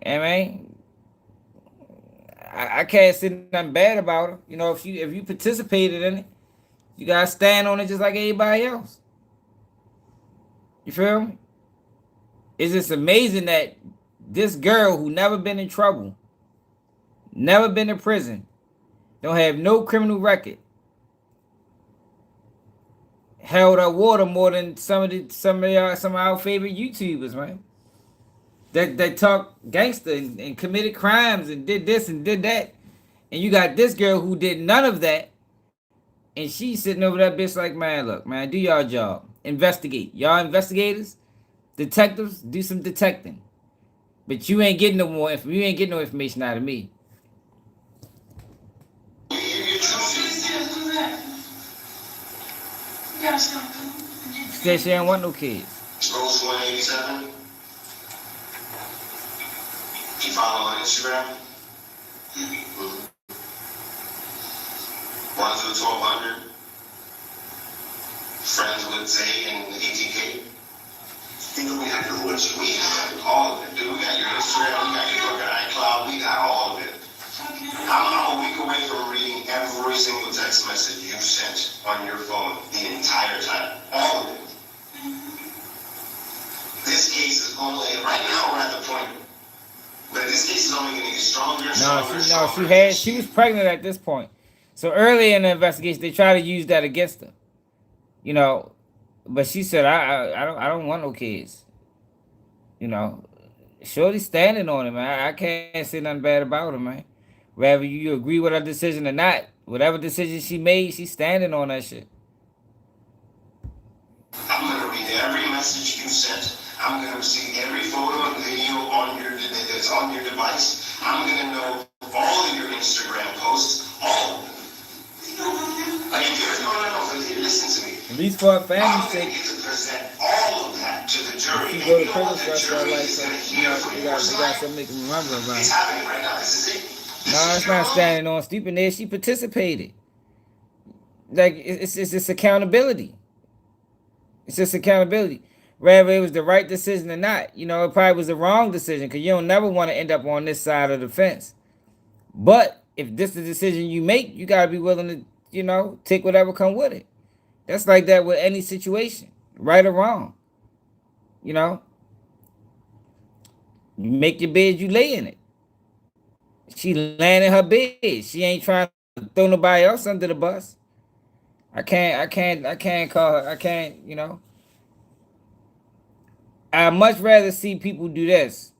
I mean, I can't say nothing bad about her. You know, if you participated in it, you gotta stand on it just like anybody else. You feel me? It's just amazing that this girl who never been in trouble, never been in prison, don't have no criminal record, held her water more than some of our favorite YouTubers, man. That talk gangster and committed crimes and did this and did that. And you got this girl who did none of that. And she's sitting over that bitch like, man, look, man, do y'all job. Investigate. Y'all investigators, detectives, do some detecting. But you ain't getting no information out of me. You gotta stop. Said she ain't want no kids. Rose 187. You follow on Instagram? Mm-hmm. 1 to the 1200. Friends with Zay and ATK. You know, we have your list. We have all of it, dude. We got your Instagram, we got your fucking iCloud, we got all of it. I'm a week away from reading every single text message you sent on your phone the entire time. All of it. This case is only, right now we're at the point, but this case is only going to get stronger and stronger. She was pregnant at this point. So early in the investigation, they tried to use that against her. You know, but she said, I don't want no kids. You know, Shorty's standing on it, man. I can't say nothing bad about her, man. Whether you agree with her decision or not, whatever decision she made, she's standing on that shit. I'm going to read every message you sent. I'm going to see every photo and video that's on your device. I'm going to know all of your Instagram posts, all of them. Like, listen to me. At least for her family's sake. I'm going to present all of that to the jury. If you go to prison for us, like, you know, we got something they can remember about. It's happening right now. This is it. No, it's not standing on stupid there. She participated. Like, it's just accountability. It's just accountability. Whether it was the right decision or not. You know, it probably was the wrong decision because you don't never want to end up on this side of the fence. But if this is the decision you make, you got to be willing to, you know, take whatever come with it. That's like that with any situation, right or wrong. You know, you make your bed, you lay in it. She laying in her bed. She ain't trying to throw nobody else under the bus. I can't call her. I can't, you know. I'd much rather see people do this.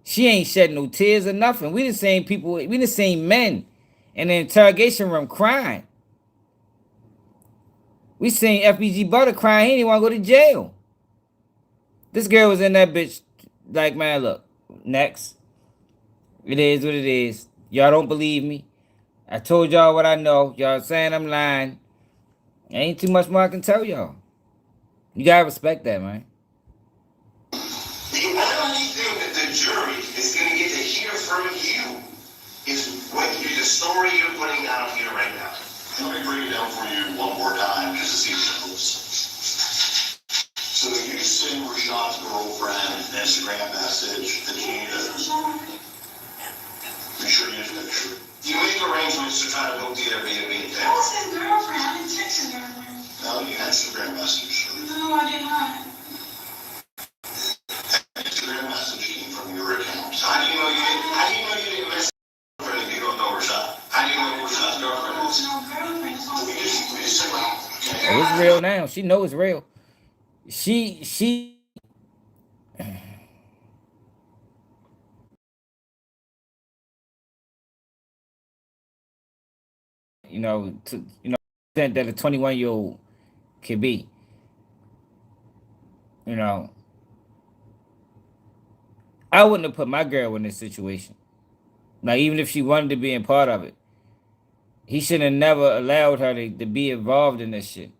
She ain't shed no tears or nothing. We the same people, we the same men in the interrogation room crying. We seen FBG Butter crying, he didn't want to go to jail. This girl was in that bitch like, man, look, next. It is what it is. Y'all don't believe me. I told y'all what I know. Y'all saying I'm lying. Ain't too much more I can tell y'all. You gotta respect that, man. The only thing that the jury is going to get to hear from you is what the story you're putting down here right now. Let me break it down for you one more time just to see if it moves. So you send Rashad's girlfriend an Instagram message that you need to... Be sure you use that picture. You make arrangements to try to book the Airbnb thing. That was his girlfriend. I didn't text his girlfriend. No, you Instagram message. No, I did not. Instagram message came from your account. How do you know you didn't mess with her if you don't know Rashad? How do you know who Rashad's girlfriend is? No girlfriend. It's all We just say, well, okay. Oh, it's real now. She know it's real. She you know, that a 21-year-old could be. You know, I wouldn't have put my girl in this situation. Like, even if she wanted to be a part of it, he should have never allowed her to be involved in this shit.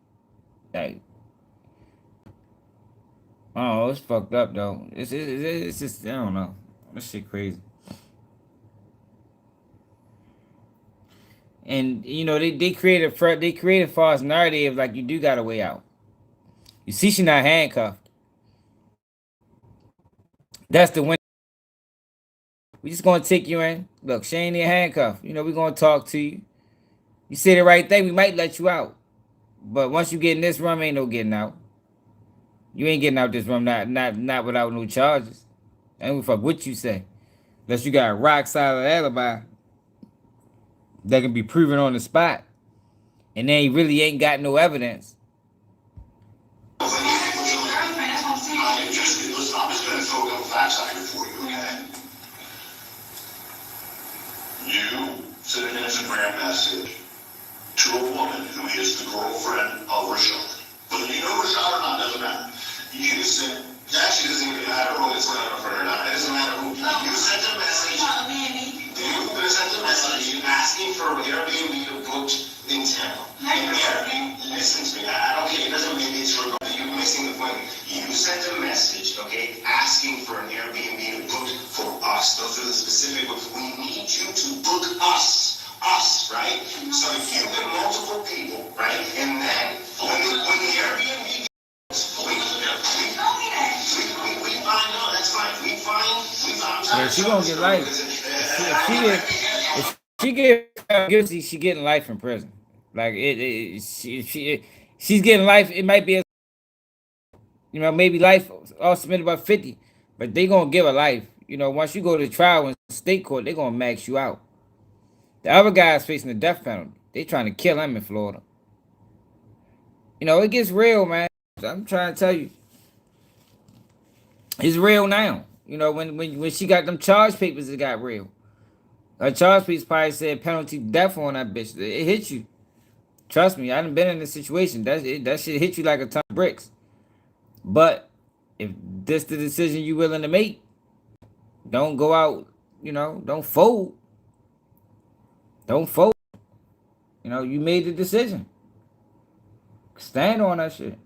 Like, oh, it's fucked up though. It's just, I don't know. This shit crazy. And you know, they created false narrative like you do got a way out. You see, she not handcuffed. That's the win. We just gonna take you in. Look, she ain't in handcuffed. You know, we gonna talk to you. You say the right thing, we might let you out. But once you get in this room, ain't no getting out. You ain't getting out this room, not without no charges. I don't fuck what you say. Unless you got a rock solid alibi that can be proven on the spot. And they really ain't got no evidence. girlfriend. That's what I'm saying. I'm just going to throw a couple facts out here for you, okay? You sent an Instagram message to a woman who is the girlfriend of Rashad. Whether you know Rashad or not, doesn't matter. You sent, actually doesn't even matter who it's going to for or not. It doesn't matter who. You sent a message. You sent a message asking for an Airbnb to book in town. Listen to me. I don't care. It doesn't mean it's your. You're missing the point. You sent a message, okay, asking for an Airbnb to book for us. Those are the specific ones. We need you to book us. Us, right? So you get multiple people, right? And then when the Airbnb we find out, that's fine. We find Yeah, she gonna get life. If she get found guilty, she getting life in prison. Like she's getting life. It might be, you know, maybe life all submitted by 50, but they gonna give her life. You know, once you go to trial in state court, they gonna max you out. The other guy's facing the death penalty. They trying to kill him in Florida. You know, it gets real, man. I'm trying to tell you. It's real now. You know, when she got them charge papers, it got real. Her charge papers probably said penalty death on that bitch. It hit you. Trust me, I done been in this situation. That shit hit you like a ton of bricks. But if this the decision you willing to make, don't go out, you know, don't fold. Don't fold. You know, you made the decision. Stand on that shit.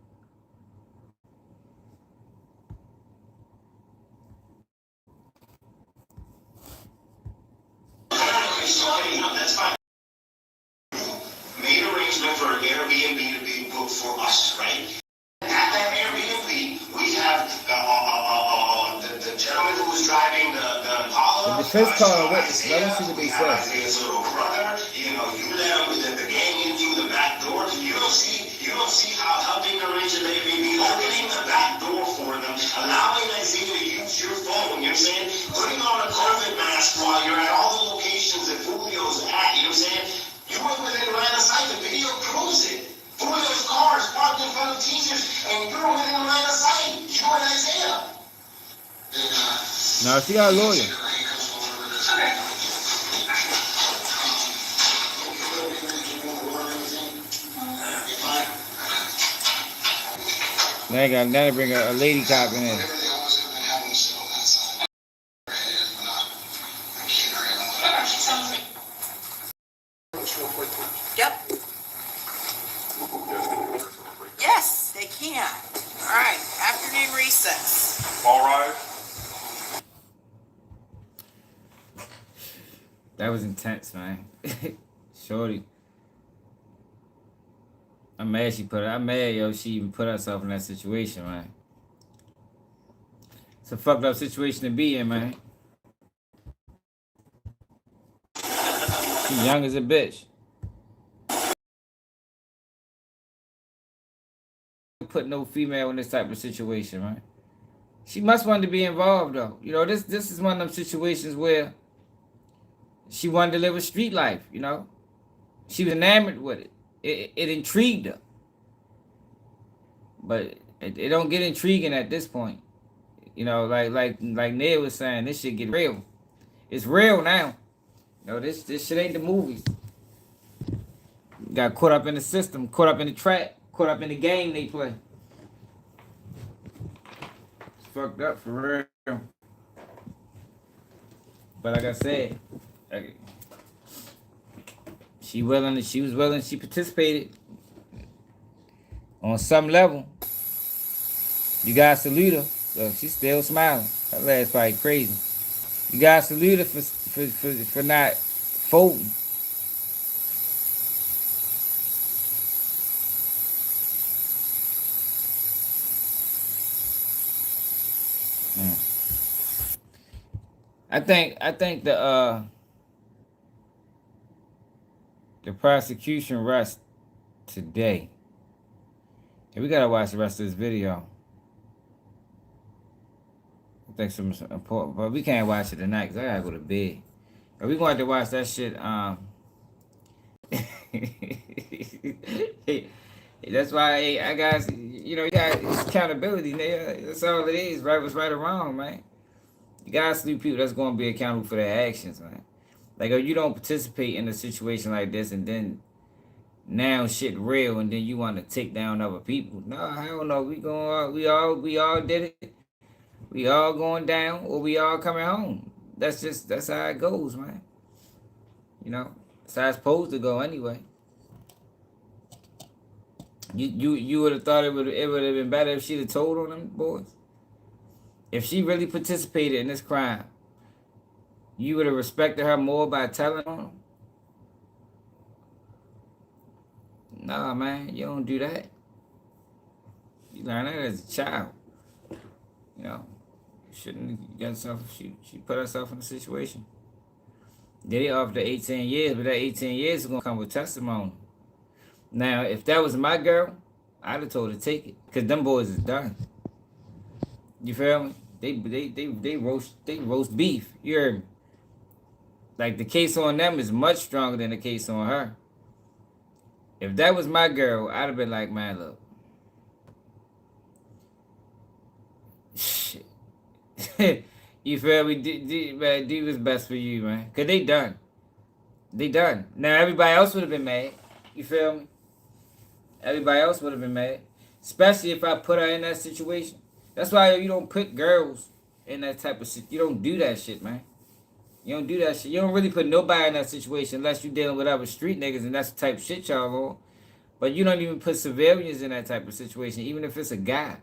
That's fine. Made arrangement for an Airbnb to be booked for us, right? At that Airbnb, we have the gentleman who was driving the Impala. The defense called a witness. Let me see what they We have say. Isaiah's little brother. You know, you let him with the gang in through the back door. You don't see how helping arrange an Airbnb, opening the back door for them allowing Isaiah to use your phone, you know what I'm saying? Putting on a COVID mask while you're at all the locations that Julio's at, you know what I'm saying? You went within line of sight, the video proves it. Julio's cars parked in front of teachers, and you're within line of sight. You and Isaiah. No, she got a lawyer. Now they bring a lady cop in there. Yep. Yes, they can. All right, afternoon recess. All right. That was intense, man. Shorty. I'm mad she even put herself in that situation, man. It's a fucked up situation to be in, man. She's young as a bitch. Put no female in this type of situation, man. She must want to be involved, though. You know, this is one of them situations where she wanted to live a street life, you know. She was enamored with it. It intrigued her. But it don't get intriguing at this point. You know, like Ned was saying, this shit get real. It's real now. You know, this shit ain't the movies. Got caught up in the system, caught up in the trap, caught up in the game they play. It's fucked up for real. But like I said, she was willing, she participated on some level. You guys salute her. So she's still smiling. Her last probably crazy. You guys salute her for not folding. I think the prosecution rests today. And we gotta watch the rest of this video. I think some important, but we can't watch it tonight because I gotta go to bed. But we going to watch that shit. That's why I guys, you know, you got accountability. That's all it is. Right was right or wrong, man. You gotta salute people that's gonna be accountable for their actions, man. Like, if you don't participate in a situation like this, and then now shit real, and then you want to take down other people. No, I don't know. We all did it. We all going down, or we all coming home. That's how it goes, man. You know, that's how it's supposed to go anyway. You would have thought it would have been better if she'd have told on them boys. If she really participated in this crime, you would have respected her more by telling on them. Nah, man, you don't do that. You learn that as a child. You know, you shouldn't get herself. She put herself in a situation. They offered her 18 years, but that 18 years is gonna come with testimony. Now, if that was my girl, I'd have told her to take it, cause them boys is done. You feel me? They roast beef. You heard me? Like, the case on them is much stronger than the case on her. If that was my girl, I'd have been like, man, look. Shit. You feel me? Do what's best for you, man. Because they done. They done. Now, everybody else would have been mad. You feel me? Everybody else would have been mad. Especially if I put her in that situation. That's why you don't put girls in that type of shit. You don't do that shit, man. You don't do that shit. You don't really put nobody in that situation unless you're dealing with other street niggas, and that's the type of shit y'all on. But you don't even put civilians in that type of situation, even if it's a guy.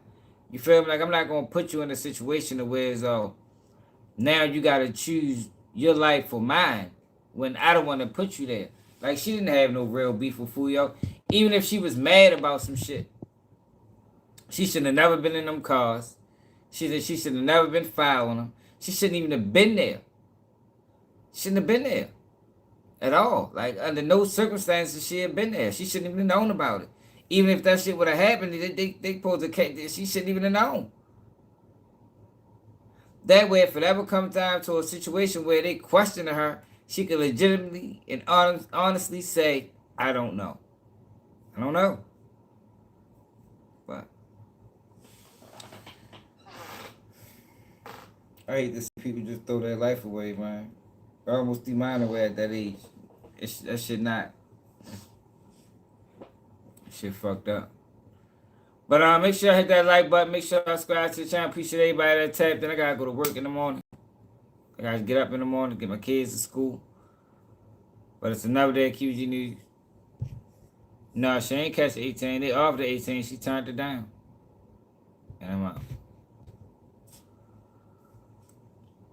You feel me? Like, I'm not going to put you in a situation where it's now you got to choose your life for mine when I don't want to put you there. Like, she didn't have no real beef with Fuyo. Even if she was mad about some shit. She should have never been in them cars. She should have never been following them. She shouldn't even have been there. Shouldn't have been there at all. Like, under no circumstances she had been there. She shouldn't even have known about it. Even if that shit would have happened, they posed a case. She shouldn't even have known. That way, if it ever comes down to a situation where they question her, she can legitimately and honestly say, I don't know. I don't know. But I hate to see people just throw their life away, man. Or almost threw mine away at that age. That shit not. Shit fucked up. But make sure I hit that like button. Make sure I subscribe to the channel. Appreciate everybody that tapped. Then I gotta go to work in the morning. I gotta get up in the morning, get my kids to school. But it's another day at QG News. No, she ain't catch the 18. They offered the 18. She turned it down.